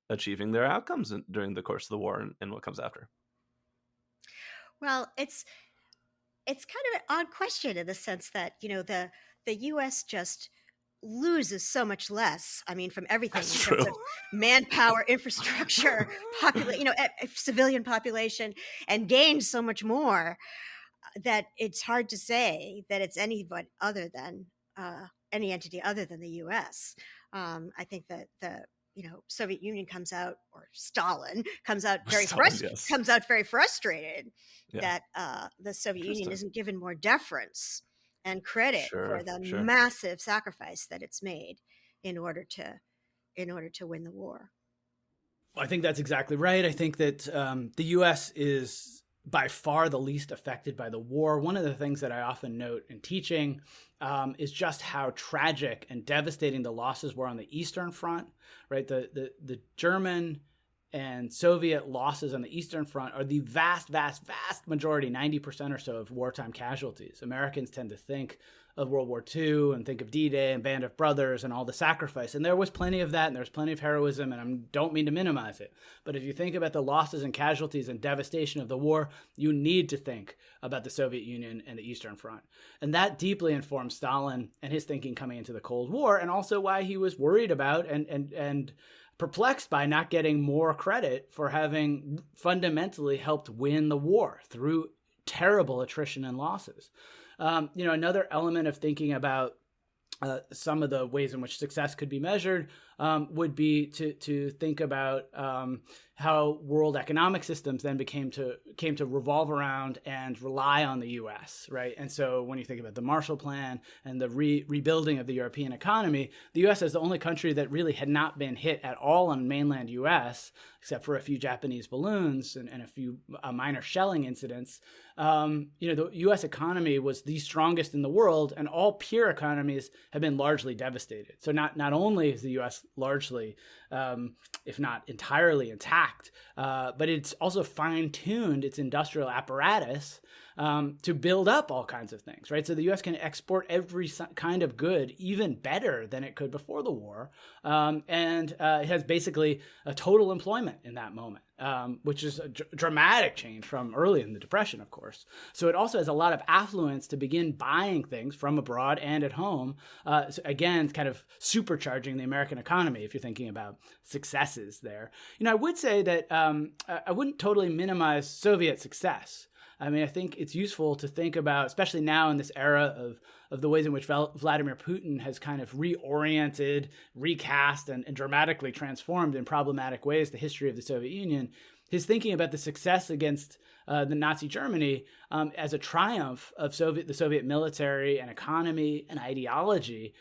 achieving their outcomes during the course of the war and what comes after? Well, it's kind of an odd question in the sense that the U.S. just loses so much less. I mean, from everything in terms of manpower, infrastructure, civilian population, and gains so much more that it's hard to say that it's any entity other than the U.S. I think that Soviet Union comes out, or Stalin comes out Stalin, yes. very frustrated Yeah. that the Soviet Union Interesting. isn't given more deference and credit for the Sure. massive sacrifice that it's made in order to win the war. I think that's exactly right. I think that the U.S. is by far the least affected by the war. One of the things that I often note in teaching is just how tragic and devastating the losses were on the Eastern Front. Right, the German and Soviet losses on the Eastern Front are the vast majority, 90% or so, of wartime casualties. Americans tend to think of World War II and think of D-Day and Band of Brothers and all the sacrifice. And there was plenty of that, and there was plenty of heroism, and I don't mean to minimize it. But if you think about the losses and casualties and devastation of the war, you need to think about the Soviet Union and the Eastern Front. And that deeply informed Stalin and his thinking coming into the Cold War, and also why he was worried about and perplexed by not getting more credit for having fundamentally helped win the war through terrible attrition and losses. Another element of thinking about some of the ways in which success could be measured would be to think about how world economic systems then came to revolve around and rely on the U.S., right? And so when you think about the Marshall Plan and the rebuilding of the European economy, the U.S. is the only country that really had not been hit at all on mainland U.S., except for a few Japanese balloons and a few minor shelling incidents. The U.S. economy was the strongest in the world, and all peer economies have been largely devastated. So not only is the U.S. largely, if not entirely intact, but it's also fine-tuned its industrial apparatus to build up all kinds of things, right? So the U.S. can export every kind of good even better than it could before the war, and it has basically a total employment in that moment, which is a dramatic change from early in the Depression, of course. So it also has a lot of affluence to begin buying things from abroad and at home, so again, kind of supercharging the American economy if you're thinking about successes there. I would say that I wouldn't totally minimize Soviet success. I mean, I think it's useful to think about, especially now in this era of the ways in which Vladimir Putin has kind of reoriented, recast, and dramatically transformed in problematic ways the history of the Soviet Union. His thinking about the success against the Nazi Germany as a triumph of the Soviet military and economy and ideology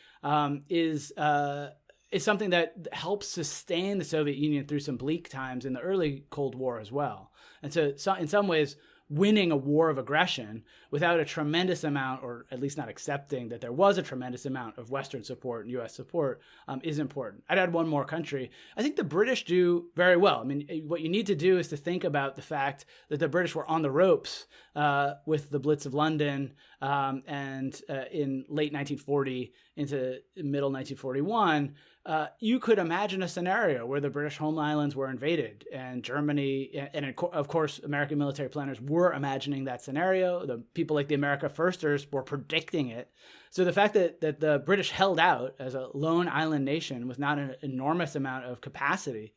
is something that helps sustain the Soviet Union through some bleak times in the early Cold War as well. And so in some ways, winning a war of aggression without a tremendous amount, or at least not accepting that there was a tremendous amount of Western support and U.S. support is important. I'd add one more country. I think the British do very well. I mean, what you need to do is to think about the fact that the British were on the ropes with the Blitz of London and in late 1940 into middle 1941. You could imagine a scenario where the British home islands were invaded and Germany, and of course, American military planners were imagining that scenario. The people like the America Firsters were predicting it. So the fact that the British held out as a lone island nation with not an enormous amount of capacity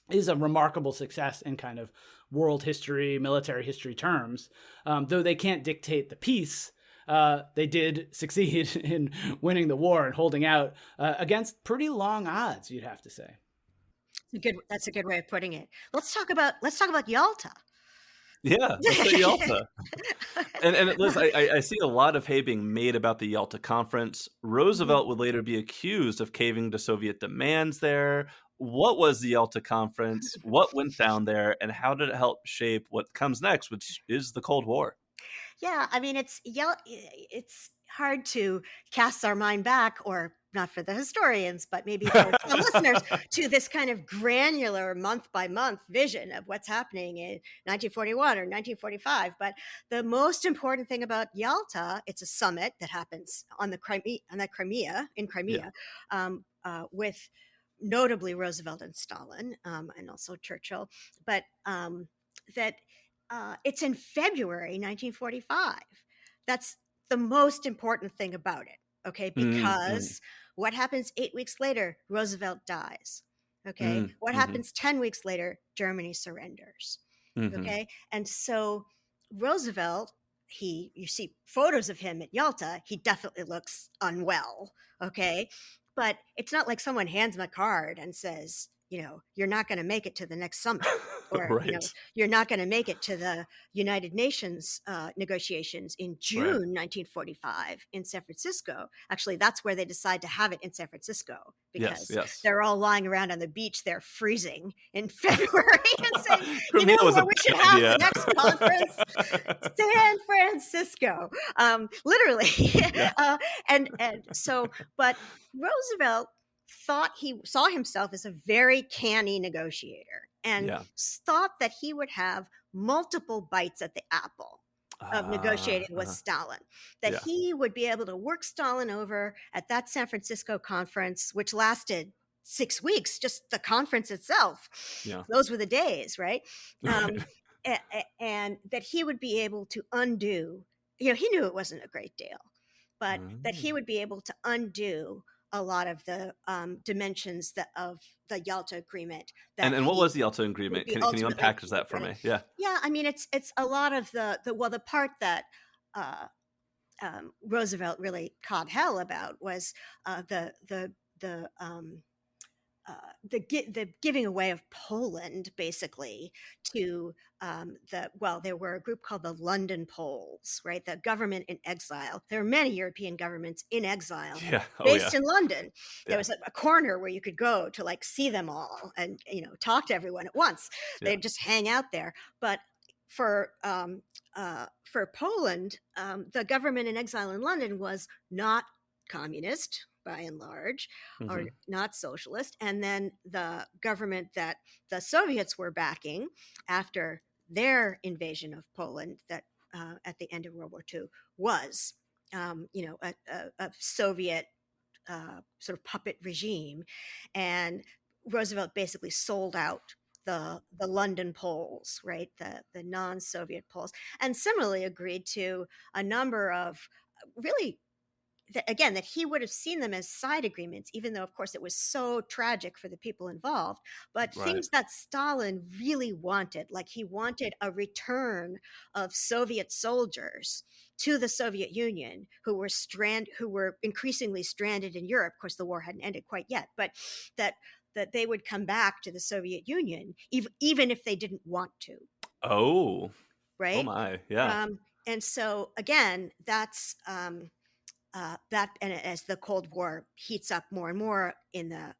is a remarkable success in kind of world history, military history terms. Though they can't dictate the peace, they did succeed in winning the war and holding out against pretty long odds, you'd have to say. That's a good way of putting it. Let's talk about Yalta. Yeah, let's say Yalta. and Liz, I see a lot of hay being made about the Yalta Conference. Roosevelt would later be accused of caving to Soviet demands there. What was the Yalta Conference? What went down there? And how did it help shape what comes next, which is the Cold War? Yeah, I mean, it's hard to cast our mind back, or not for the historians, but maybe for some listeners, to this kind of granular month-by-month vision of what's happening in 1941 or 1945. But the most important thing about Yalta, it's a summit that happens on the Crimea, with notably Roosevelt and Stalin, and also Churchill, but it's in February 1945. That's the most important thing about it, okay? Because what happens 8 weeks later? Roosevelt dies, okay? What happens 10 weeks later? Germany surrenders, okay? And so Roosevelt, you see photos of him at Yalta, he definitely looks unwell, okay? But it's not like someone hands him a card and says, you're not going to make it to the next summit, or Right. you're not going to make it to the United Nations negotiations in Right. June 1945 in San Francisco. Actually, that's where they decide to have it, in San Francisco, Yes. because Yes. they're all lying around on the beach there freezing in February and saying, Who knew it was where a we should bad have idea? the next conference? San Francisco, literally. Yeah. But Roosevelt he saw himself as a very canny negotiator, and Yeah. thought that he would have multiple bites at the apple of negotiating with Uh-huh. Stalin, that Yeah. he would be able to work Stalin over at that San Francisco conference, which lasted 6 weeks, just the conference itself. Yeah. Those were the days, right? And that he would be able to undo, he knew it wasn't a great deal, but that he would be able to undo a lot of the dimensions of the Yalta Agreement. And what was the Yalta Agreement? Can you unpack that for me? Yeah. Yeah, I mean, it's a lot of the part that Roosevelt really caught hell about was the giving away of Poland, basically, to there were a group called the London Poles, right? The government in exile. There are many European governments in exile, based in London. There was a corner where you could go to see them all and talk to everyone at once. They'd just hang out there. But for Poland, the government in exile in London was not communist, by and large, or not socialist. And then the government that the Soviets were backing after their invasion of Poland, that at the end of World War II, was a Soviet sort of puppet regime. And Roosevelt basically sold out the London Poles, right, the non-Soviet Poles, and similarly agreed to a number of really, that he would have seen them as side agreements, even though, of course, it was so tragic for the people involved. But things that Stalin really wanted, like he wanted a return of Soviet soldiers to the Soviet Union who were increasingly stranded in Europe. Of course, the war hadn't ended quite yet, but that they would come back to the Soviet Union, even if they didn't want to. Oh, right. Oh my, yeah. And so again, that's and as the Cold War heats up more and more in the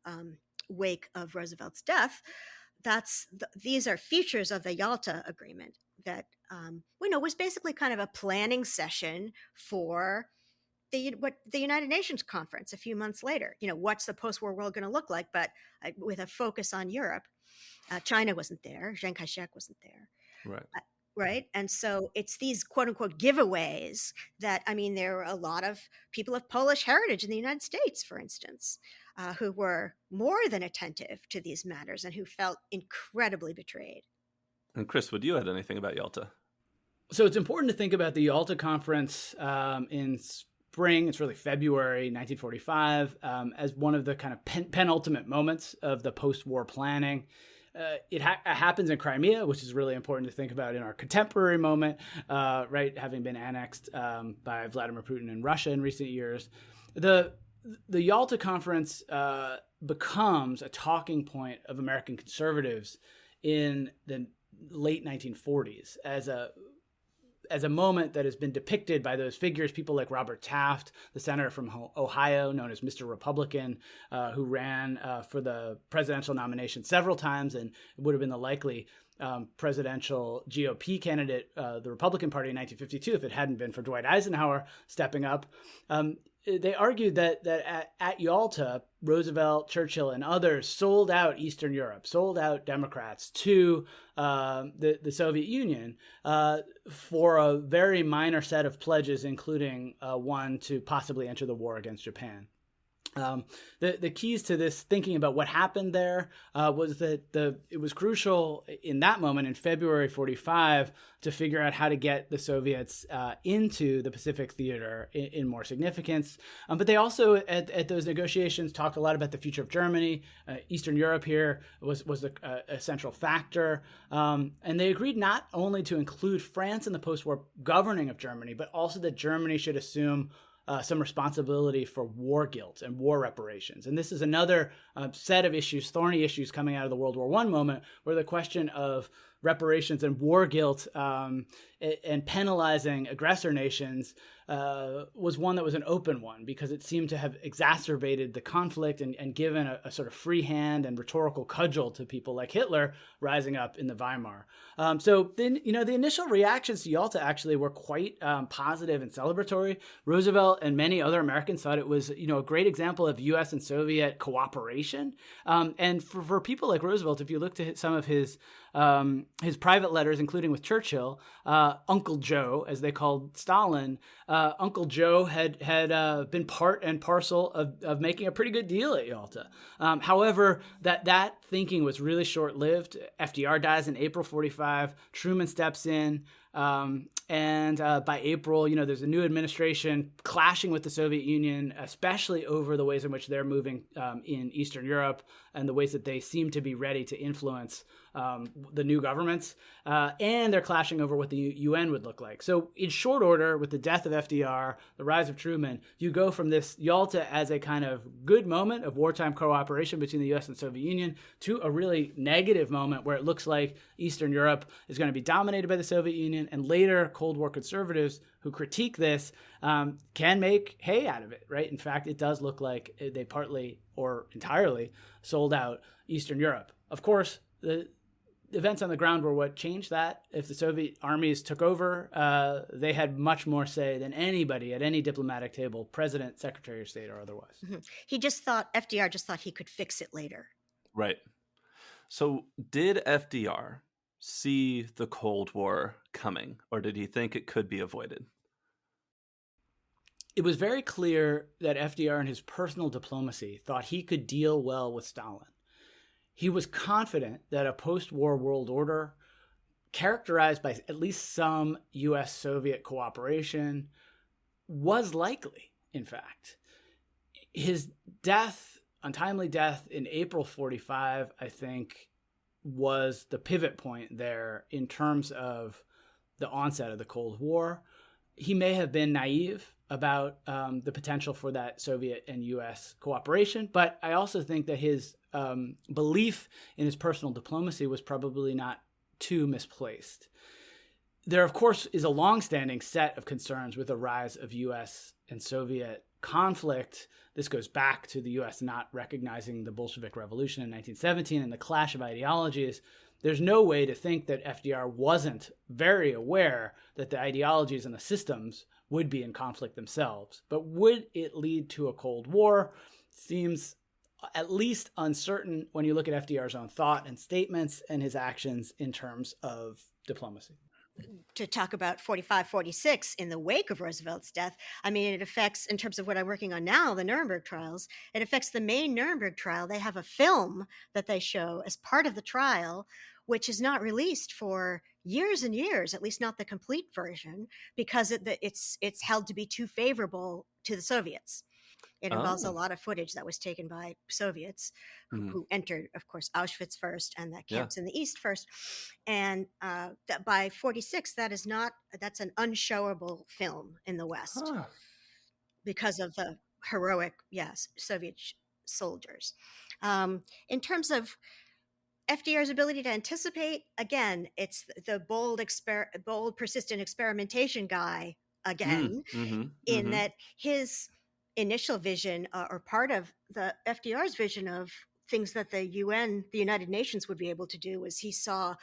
wake of Roosevelt's death, these are features of the Yalta Agreement that was basically kind of a planning session for the United Nations conference a few months later. What's the post-war world going to look like, but with a focus on Europe. China wasn't there. Chiang Kai-shek wasn't there. Right. Right. And so it's these quote unquote giveaways that, there are a lot of people of Polish heritage in the United States, for instance, who were more than attentive to these matters and who felt incredibly betrayed. And Chris, would you add anything about Yalta? So it's important to think about the Yalta Conference in spring, it's really February 1945, as one of the kind of penultimate moments of the post-war planning. It happens in Crimea, which is really important to think about in our contemporary moment, right? Having been annexed by Vladimir Putin in Russia in recent years. The Yalta Conference becomes a talking point of American conservatives in the late 1940s as a moment that has been depicted by those figures, people like Robert Taft, the senator from Ohio, known as Mr. Republican, who ran for the presidential nomination several times and would have been the likely presidential GOP candidate, the Republican Party in 1952, if it hadn't been for Dwight Eisenhower stepping up. They argued that at Yalta, Roosevelt, Churchill, and others sold out Eastern Europe, sold out Democrats to the Soviet Union for a very minor set of pledges, including one to possibly enter the war against Japan. The keys to this thinking about what happened there was that it was crucial in that moment in February 45 to figure out how to get the Soviets into the Pacific theater in more significance. But they also at those negotiations talked a lot about the future of Germany. Eastern Europe here was a central factor. And they agreed not only to include France in the post-war governing of Germany, but also that Germany should assume some responsibility for war guilt and war reparations. And this is another set of issues, thorny issues coming out of the World War I moment, where the question of reparations and war guilt and penalizing aggressor nations was one that was an open one, because it seemed to have exacerbated the conflict and given a sort of free hand and rhetorical cudgel to people like Hitler rising up in the Weimar. So then, the initial reactions to Yalta actually were quite positive and celebratory. Roosevelt and many other Americans thought it was, a great example of U.S. and Soviet cooperation. And for people like Roosevelt, if you look to some of his private letters, including with Churchill, Uncle Joe, as they called Stalin, Uncle Joe had been part and parcel of making a pretty good deal at Yalta. However, that thinking was really short-lived. FDR dies in April 45. Truman steps in. And by April, there's a new administration clashing with the Soviet Union, especially over the ways in which they're moving in Eastern Europe and the ways that they seem to be ready to influence the new governments. And they're clashing over what the UN would look like. So in short order, with the death of FDR, the rise of Truman, you go from this Yalta as a kind of good moment of wartime cooperation between the US and Soviet Union to a really negative moment where it looks like Eastern Europe is going to be dominated by the Soviet Union, and later Cold War conservatives who critique this can make hay out of it, right? In fact, it does look like they partly or entirely sold out Eastern Europe. Of course, the events on the ground were what changed that. If the Soviet armies took over, they had much more say than anybody at any diplomatic table, president, secretary of state, or otherwise. Mm-hmm. FDR just thought he could fix it later. Right. So did FDR see the Cold War coming, or did he think it could be avoided? It was very clear that FDR in his personal diplomacy thought he could deal well with Stalin. He was confident that a post-war world order characterized by at least some U.S.-Soviet cooperation was likely, in fact. His untimely death in April 45, I think, was the pivot point there in terms of the onset of the Cold War. He may have been naive about the potential for that Soviet and U.S. cooperation, but I also think that his belief in his personal diplomacy was probably not too misplaced. There, of course, is a longstanding set of concerns with the rise of U.S. and Soviet conflict. This goes back to the U.S. not recognizing the Bolshevik Revolution in 1917 and the clash of ideologies. There's no way to think that FDR wasn't very aware that the ideologies and the systems would be in conflict themselves. But would it lead to a Cold War? Seems at least uncertain when you look at FDR's own thought and statements and his actions in terms of diplomacy. To talk about 45, 46 in the wake of Roosevelt's death, I mean, it affects, in terms of what I'm working on now, the Nuremberg trials, it affects the main Nuremberg trial. They have a film that they show as part of the trial, which is not released for years and years, at least not the complete version, because it's held to be too favorable to the Soviets. It involves a lot of footage that was taken by Soviets who entered, of course, Auschwitz first and the camps in the East first. And that by 46, that's an unshowable film in the West because of the heroic, Soviet soldiers. In terms of FDR's ability to anticipate, again, it's the bold, persistent experimentation guy again, in that his initial vision or part of the FDR's vision of things that the United Nations would be able to do was he thought,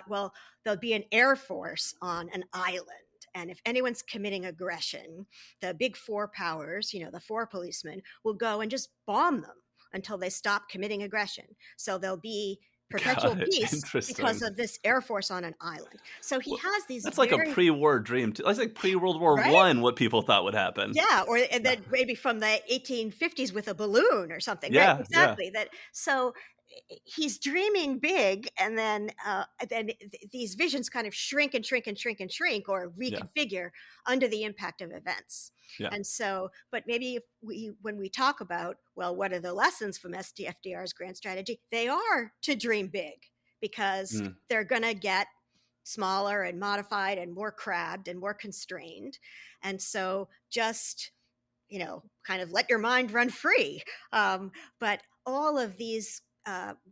well, there'll be an air force on an island. And if anyone's committing aggression, the big four powers, the four policemen, will go and just bomb them until they stop committing aggression. So there'll be perpetual peace because of this air force on an island. So he has these. That's like a pre-war dream. That's like pre-World War I. What people thought would happen. Yeah, and then maybe from the 1850s with a balloon or something. Yeah, right? Exactly. Yeah. So he's dreaming big, and then these visions kind of shrink and shrink and shrink and shrink, or reconfigure under the impact of events. Yeah. And so, but maybe when we talk about, well, what are the lessons from FDR's grand strategy? They are to dream big, because they're going to get smaller and modified and more crabbed and more constrained. And so just, kind of let your mind run free. But all of these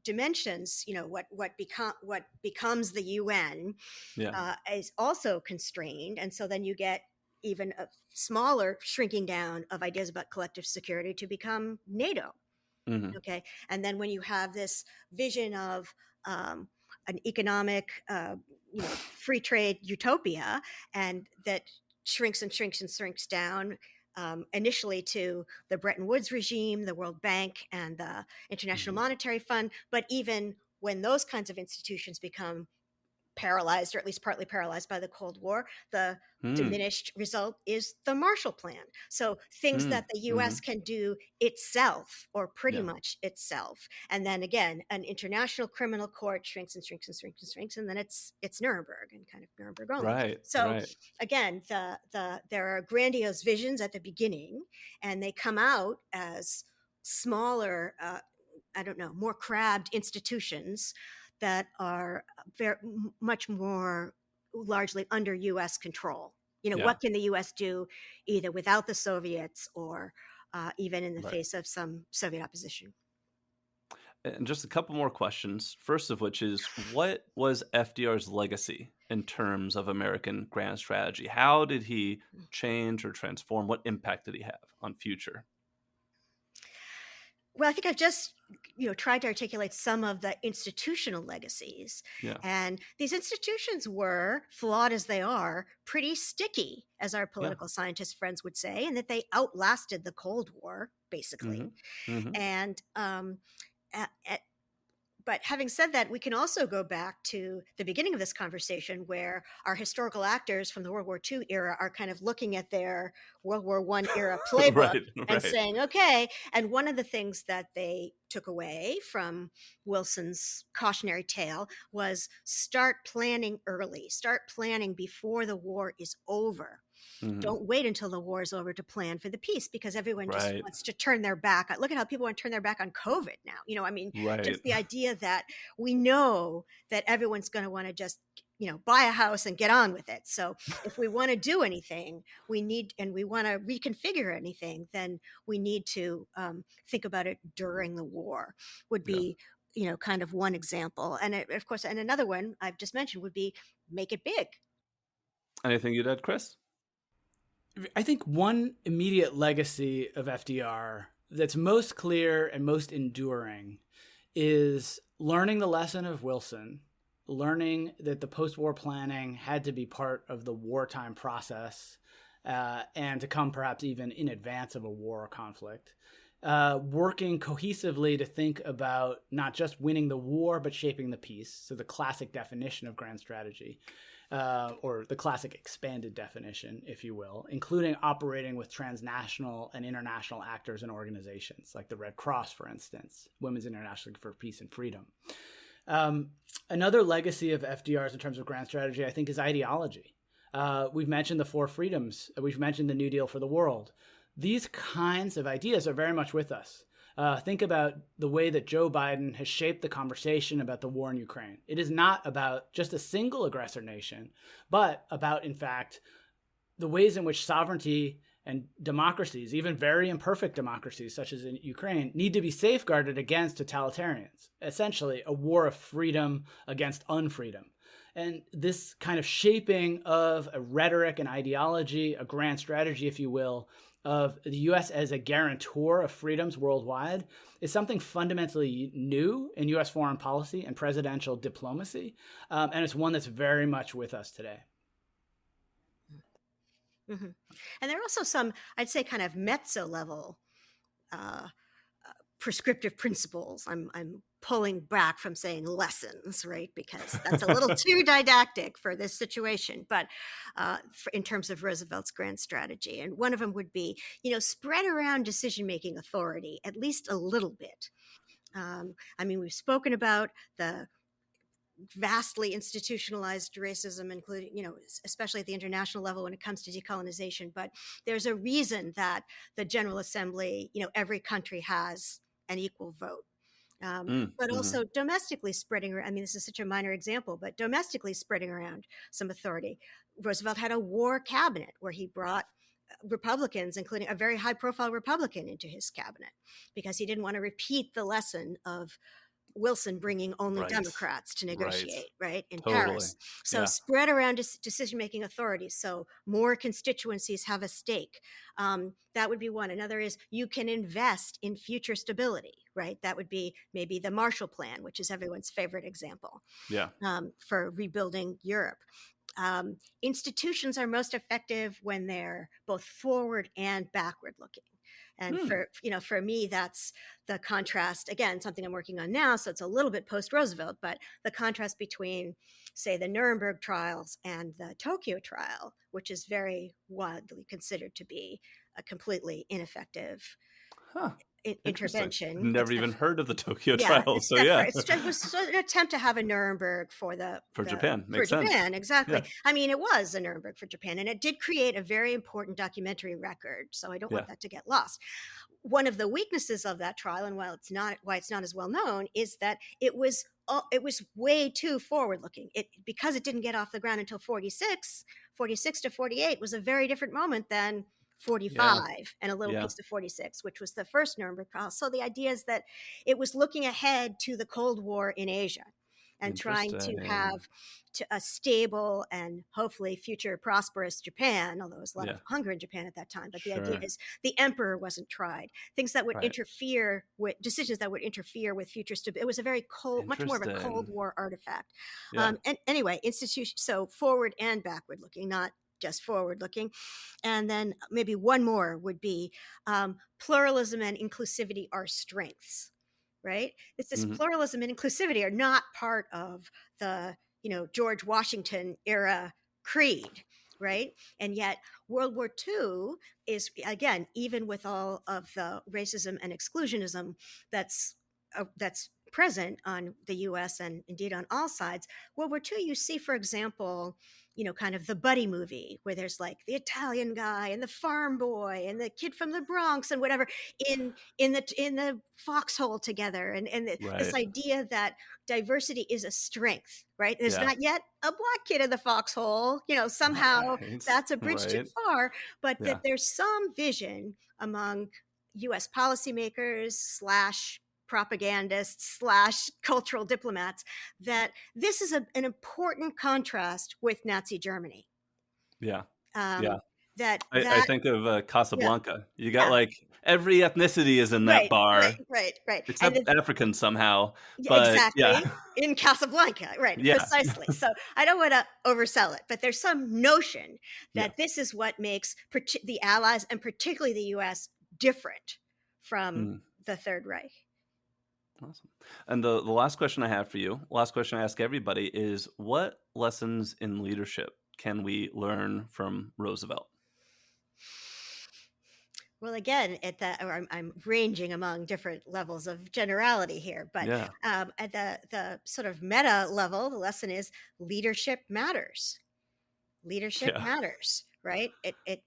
dimensions, what becomes the UN Yeah. is also constrained. And so then you get even a smaller shrinking down of ideas about collective security to become NATO. Hmm. Okay. And then when you have this vision of an economic, free trade utopia, and that shrinks and shrinks and shrinks down initially to the Bretton Woods regime, the World Bank, and the International Mhm. Monetary Fund. But even when those kinds of institutions become paralyzed, or at least partly paralyzed by the Cold War, the Mm. diminished result is the Marshall Plan. So things Mm. that the Hmm. US can do itself, or pretty Yeah. much itself. And then again, an international criminal court shrinks and shrinks and shrinks and shrinks, and then it's Nuremberg, and kind of Nuremberg only. Right. So Right. again, there are grandiose visions at the beginning, and they come out as smaller, I don't know, more crabbed institutions that are very much more largely under U.S. control. Yeah. What can the U.S. do either without the Soviets, or even in the Right. face of some Soviet opposition? And just a couple more questions. First of which is, what was FDR's legacy in terms of American grand strategy? How did he change or transform? What impact did he have on future? Well, I think I've just tried to articulate some of the institutional legacies, Yeah. and these institutions were, flawed as they are, pretty sticky, as our Yeah. political scientist friends would say, and that they outlasted the Cold War Hmm. basically. Hmm. And at, but having said that, we can also go back to the beginning of this conversation, where our historical actors from the World War II era are kind of looking at their World War I era playbook Right. and Right. saying, okay. And one of the things that they took away from Wilson's cautionary tale was start planning early, start planning before the war is over. Hmm. Don't wait until the war is over to plan for the peace, because everyone just Right. wants to turn their back. Look at how people want to turn their back on COVID now. I mean, Right. just the idea that we know that everyone's going to want to just, buy a house and get on with it. So if we want to do anything, and we want to reconfigure anything, then we need to think about it during the war, would Yeah. be, kind of one example. And of course, and another one I've just mentioned would be make it big. Anything you'd add, Chris? I think one immediate legacy of FDR that's most clear and most enduring is learning the lesson of Wilson, learning that the post-war planning had to be part of the wartime process, and to come perhaps even in advance of a war or conflict. Working cohesively to think about not just winning the war, but shaping the peace. So the classic definition of grand strategy. Or the classic expanded definition, if you will, including operating with transnational and international actors and organizations, like the Red Cross, for instance, Women's International League for Peace and Freedom. Another legacy of FDR's in terms of grand strategy, I think, is ideology. We've mentioned the four freedoms. We've mentioned the New Deal for the world. These kinds of ideas are very much with us. Think about the way that Joe Biden has shaped the conversation about the war in Ukraine. It is not about just a single aggressor nation, but about, in fact, the ways in which sovereignty and democracies, even very imperfect democracies such as in Ukraine, need to be safeguarded against totalitarians. Essentially, a war of freedom against unfreedom. And this kind of shaping of a rhetoric and ideology, a grand strategy, if you will, of the U.S. as a guarantor of freedoms worldwide is something fundamentally new in U.S. foreign policy and presidential diplomacy. And it's one that's very much with us today. Mm-hmm. And there are also some, I'd say, kind of mezzo level uh, prescriptive principles. I'm pulling back from saying lessons, right? Because that's a little too didactic for this situation. But in terms of Roosevelt's grand strategy, and one of them would be, spread around decision-making authority at least a little bit. I mean, we've spoken about the vastly institutionalized racism, including, especially at the international level when it comes to decolonization. But there's a reason that the General Assembly, every country has an equal vote. but Mm-hmm. also domestically spreading around. I mean, this is such a minor example, but domestically spreading around some authority. Roosevelt had a war cabinet where he brought Republicans, including a very high profile Republican, into his cabinet because he didn't want to repeat the lesson of Wilson bringing only Right. Democrats to Right. negotiate, right, in Totally. Paris. So Yeah. spread around decision-making authorities, so more constituencies have a stake. That would be one. Another is you can invest in future stability, right? That would be maybe the Marshall Plan, which is everyone's favorite example Yeah. for rebuilding Europe. Institutions are most effective when they're both forward and backward looking. And for me, that's the contrast. Again, something I'm working on now, so it's a little bit post Roosevelt, but the contrast between, say, the Nuremberg trials and the Tokyo trial, which is very widely considered to be a completely ineffective Huh. Interesting. intervention. Never even heard of the Tokyo Yeah, trial. So yeah, it was an attempt to have a Nuremberg for Japan for makes sense. Japan, exactly. Yeah. I mean, it was a Nuremberg for Japan, and it did create a very important documentary record. So I don't want that to get lost. One of the weaknesses of that trial, and why it's not as well known, is that it was way too forward looking. Because it didn't get off the ground until 46 to 48 was a very different moment than 45 and a little piece of 46, which was the first Nuremberg trial. So the idea is that it was looking ahead to the Cold War in Asia and trying to have a stable and hopefully future prosperous Japan, although there was a lot of hunger in Japan at that time. But the idea is the emperor wasn't tried. Things that would interfere with decisions that would interfere with future stability. It was a very much more of a Cold War artifact. And anyway, institution, so forward and backward looking, not just forward looking. And then maybe one more would be pluralism and inclusivity are strengths, right? This pluralism and inclusivity are not part of the, George Washington era creed, right? And yet World War II is, again, even with all of the racism and exclusionism that's present on the US and indeed on all sides, World War II, you see, for example, kind of the buddy movie where there's like the Italian guy and the farm boy and the kid from the Bronx and whatever in the foxhole together, and this idea that diversity is a strength, right? There's not yet a black kid in the foxhole, somehow that's a bridge too far, but that there's some vision among US policymakers / propagandists / cultural diplomats that this is an important contrast with Nazi Germany. I think of Casablanca. You got like every ethnicity is in that bar, right, except Africans somehow. But exactly in Casablanca, right? Precisely. So I don't want to oversell it, but there's some notion that this is what makes the Allies and particularly the U.S. different from the Third Reich. Awesome. And the last question I have for you, last question I ask everybody is, what lessons in leadership can we learn from Roosevelt? Well, again, I'm ranging among different levels of generality here, but at the sort of meta level, the lesson is leadership matters. Leadership matters, right? It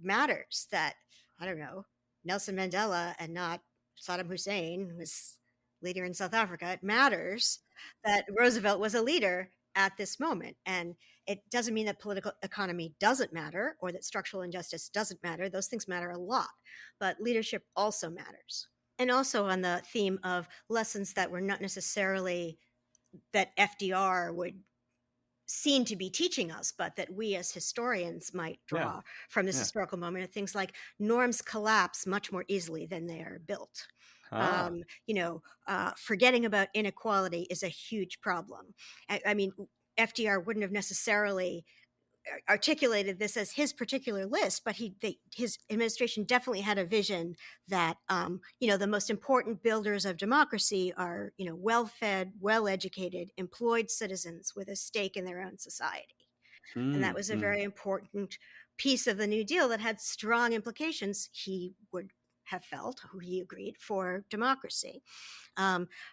matters that, I don't know, Nelson Mandela and not Saddam Hussein was leader in South Africa. It matters that Roosevelt was a leader at this moment. And it doesn't mean that political economy doesn't matter or that structural injustice doesn't matter. Those things matter a lot, but leadership also matters. And also on the theme of lessons that were not necessarily that FDR would seem to be teaching us, but that we as historians might draw from this historical moment, things like norms collapse much more easily than they are built. Forgetting about inequality is a huge problem. I mean, FDR wouldn't have necessarily articulated this as his particular list, but his administration definitely had a vision that, the most important builders of democracy are, well-fed, well-educated, employed citizens with a stake in their own society. And that was a very important piece of the New Deal that had strong implications, he would have felt, who he agreed, for democracy.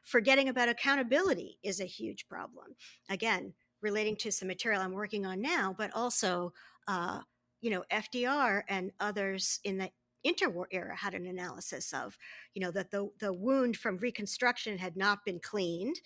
Forgetting about accountability is a huge problem. Again, relating to some material I'm working on now, but also, FDR and others in the interwar era had an analysis of, that the wound from Reconstruction had not been cleaned,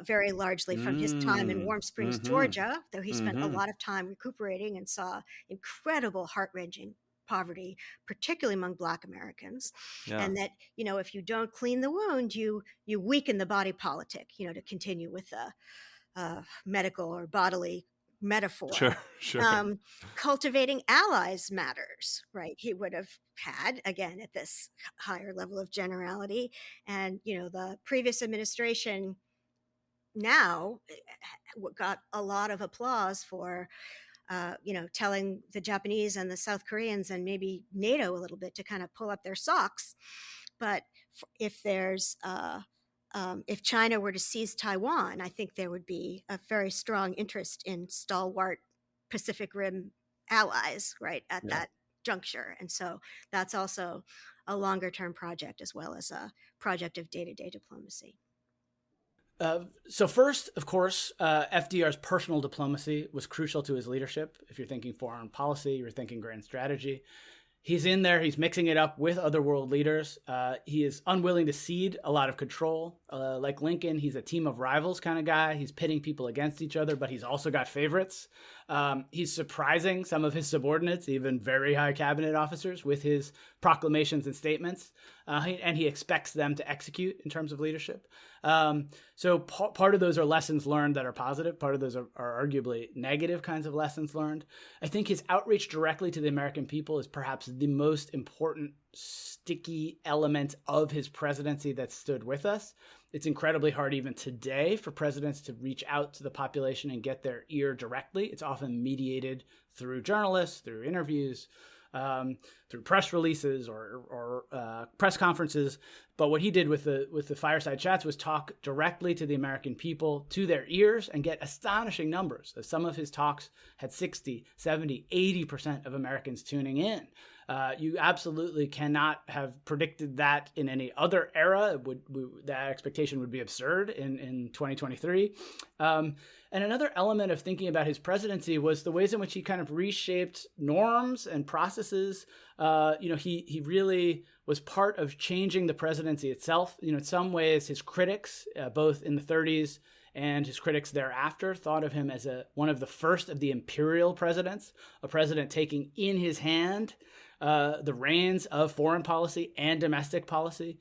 very largely from his time in Warm Springs, Mm-hmm. Georgia, though he spent a lot of time recuperating and saw incredible heart-wrenching poverty, particularly among Black Americans. Yeah. And that, if you don't clean the wound, you weaken the body politic, to continue with the medical or bodily metaphor. Sure. Cultivating allies matters, right? He would have had, again, at this higher level of generality. And, the previous administration now got a lot of applause for telling the Japanese and the South Koreans and maybe NATO a little bit to kind of pull up their socks. But if China were to seize Taiwan, I think there would be a very strong interest in stalwart Pacific Rim allies, right, at that juncture. And so that's also a longer term project as well as a project of day-to-day diplomacy. So first, of course, FDR's personal diplomacy was crucial to his leadership. If you're thinking foreign policy, you're thinking grand strategy. He's in there. He's mixing it up with other world leaders. He is unwilling to cede a lot of control. Like Lincoln, he's a team of rivals kind of guy. He's pitting people against each other, but he's also got favorites. He's surprising some of his subordinates, even very high cabinet officers, with his proclamations and statements. And he expects them to execute in terms of leadership. So part of those are lessons learned that are positive. Part of those are arguably negative kinds of lessons learned. I think his outreach directly to the American people is perhaps the most important sticky element of his presidency that stood with us. It's incredibly hard even today for presidents to reach out to the population and get their ear directly. It's often mediated through journalists, through interviews, through press releases or press conferences. But what he did with the fireside chats was talk directly to the American people, to their ears, and get astonishing numbers. Some of his talks had 60, 70, 80% of Americans tuning in. You absolutely cannot have predicted that in any other era. That expectation would be absurd in 2023. And another element of thinking about his presidency was the ways in which he kind of reshaped norms and processes. He really was part of changing the presidency itself. In some ways, his critics, both in the 30s and his critics thereafter, thought of him as one of the first of the imperial presidents, a president taking in his hand the reins of foreign policy and domestic policy.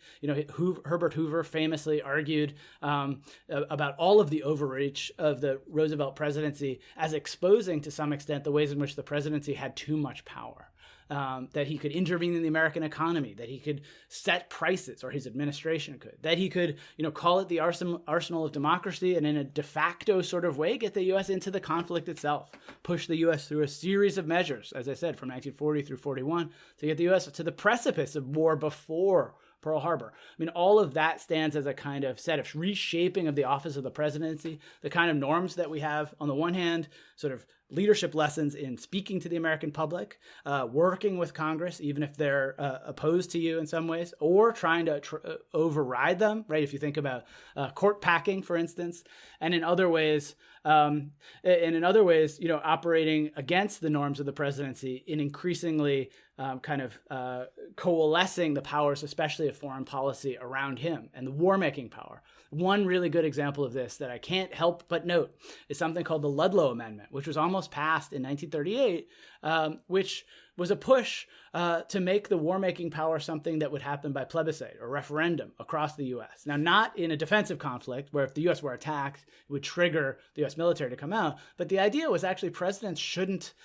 Herbert Hoover famously argued about all of the overreach of the Roosevelt presidency as exposing to some extent the ways in which the presidency had too much power. That he could intervene in the American economy, that he could set prices, or his administration could, that he could, call it the arsenal of democracy, and in a de facto sort of way, get the U.S. into the conflict itself, push the U.S. through a series of measures, as I said, from 1940 through 41, to get the U.S. to the precipice of war before Pearl Harbor. All of that stands as a kind of set of reshaping of the office of the presidency, the kind of norms that we have, on the one hand, sort of leadership lessons in speaking to the American public, working with Congress, even if they're opposed to you in some ways, or trying to override them, right? If you think about court packing, for instance, and in other ways, operating against the norms of the presidency in increasingly coalescing the powers, especially of foreign policy, around him, and the war-making power. One really good example of this that I can't help but note is something called the Ludlow Amendment, which was almost passed in 1938, which was a push to make the war-making power something that would happen by plebiscite or referendum across the U.S. Now, not in a defensive conflict where if the U.S. were attacked, it would trigger the U.S. military to come out. But the idea was actually presidents shouldn't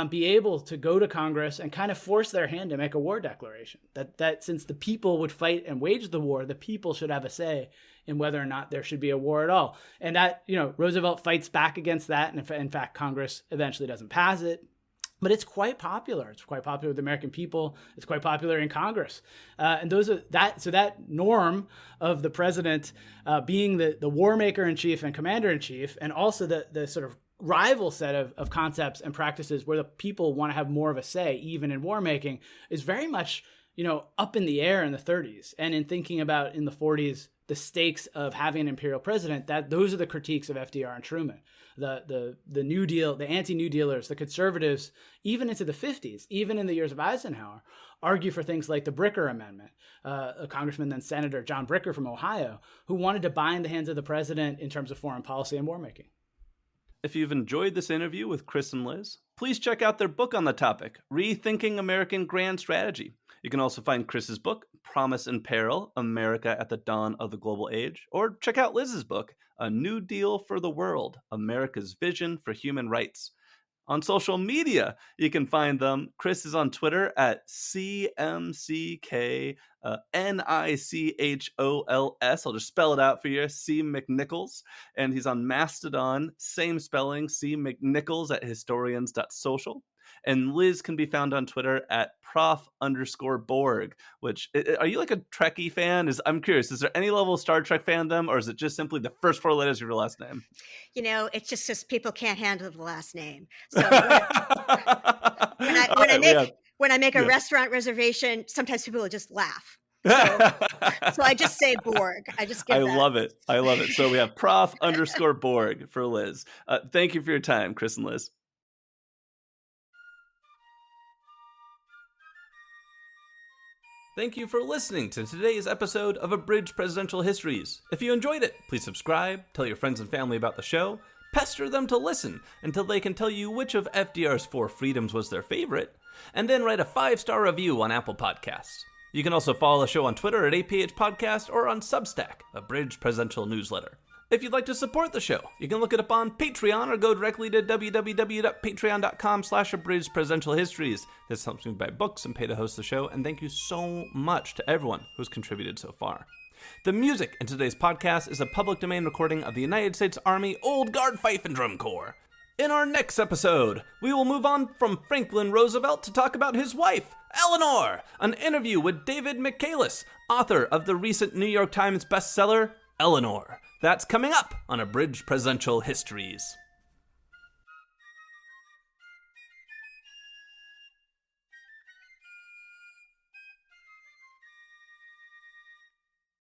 be able to go to Congress and kind of force their hand to make a war declaration. That since the people would fight and wage the war, the people should have a say in whether or not there should be a war at all. And that, Roosevelt fights back against that. And in fact, Congress eventually doesn't pass it. But it's quite popular. It's quite popular with the American people. It's quite popular in Congress. And that norm of the president being the war maker in chief and commander in chief, and also the sort of rival set of concepts and practices where the people want to have more of a say, even in war making, is very much up in the air in the 30s. And in thinking about in the 40s, the stakes of having an imperial president, that those are the critiques of FDR and Truman. The New Deal, the anti-New Dealers, the conservatives, even into the 50s, even in the years of Eisenhower, argue for things like the Bricker Amendment. A congressman, then Senator John Bricker from Ohio, who wanted to bind the hands of the president in terms of foreign policy and war making. If you've enjoyed this interview with Chris and Liz, please check out their book on the topic, Rethinking American Grand Strategy. You can also find Chris's book, Promise and Peril, America at the Dawn of the Global Age, or check out Liz's book, A New Deal for the World, America's Vision for Human Rights. On social media, you can find them. Chris is on Twitter at CMCK Nichols. I'll just spell it out for you, C. McNichols. And he's on Mastodon, same spelling, C. McNichols at historians.social. And Liz can be found on Twitter at prof_Borg, which, are you like a Trekkie fan? I'm curious, is there any level of Star Trek fandom, or is it just simply the first 4 letters of your last name? It's just because people can't handle the last name. So when I make a restaurant reservation, sometimes people will just laugh. So I just say Borg. I love it. So we have prof_Borg for Liz. Thank you for your time, Chris and Liz. Thank you for listening to today's episode of Abridged Presidential Histories. If you enjoyed it, please subscribe, tell your friends and family about the show, pester them to listen until they can tell you which of FDR's 4 freedoms was their favorite, and then write a 5-star review on Apple Podcasts. You can also follow the show on Twitter at APH Podcast or on Substack, Abridged Presidential Newsletter. If you'd like to support the show, you can look it up on Patreon or go directly to www.patreon.com/Abridged Presidential Histories. This helps me buy books and pay to host the show, and thank you so much to everyone who's contributed so far. The music in today's podcast is a public domain recording of the United States Army Old Guard Fife and Drum Corps. In our next episode, we will move on from Franklin Roosevelt to talk about his wife, Eleanor, an interview with David Michaelis, author of the recent New York Times bestseller, Eleanor. That's coming up on Abridged Presidential Histories.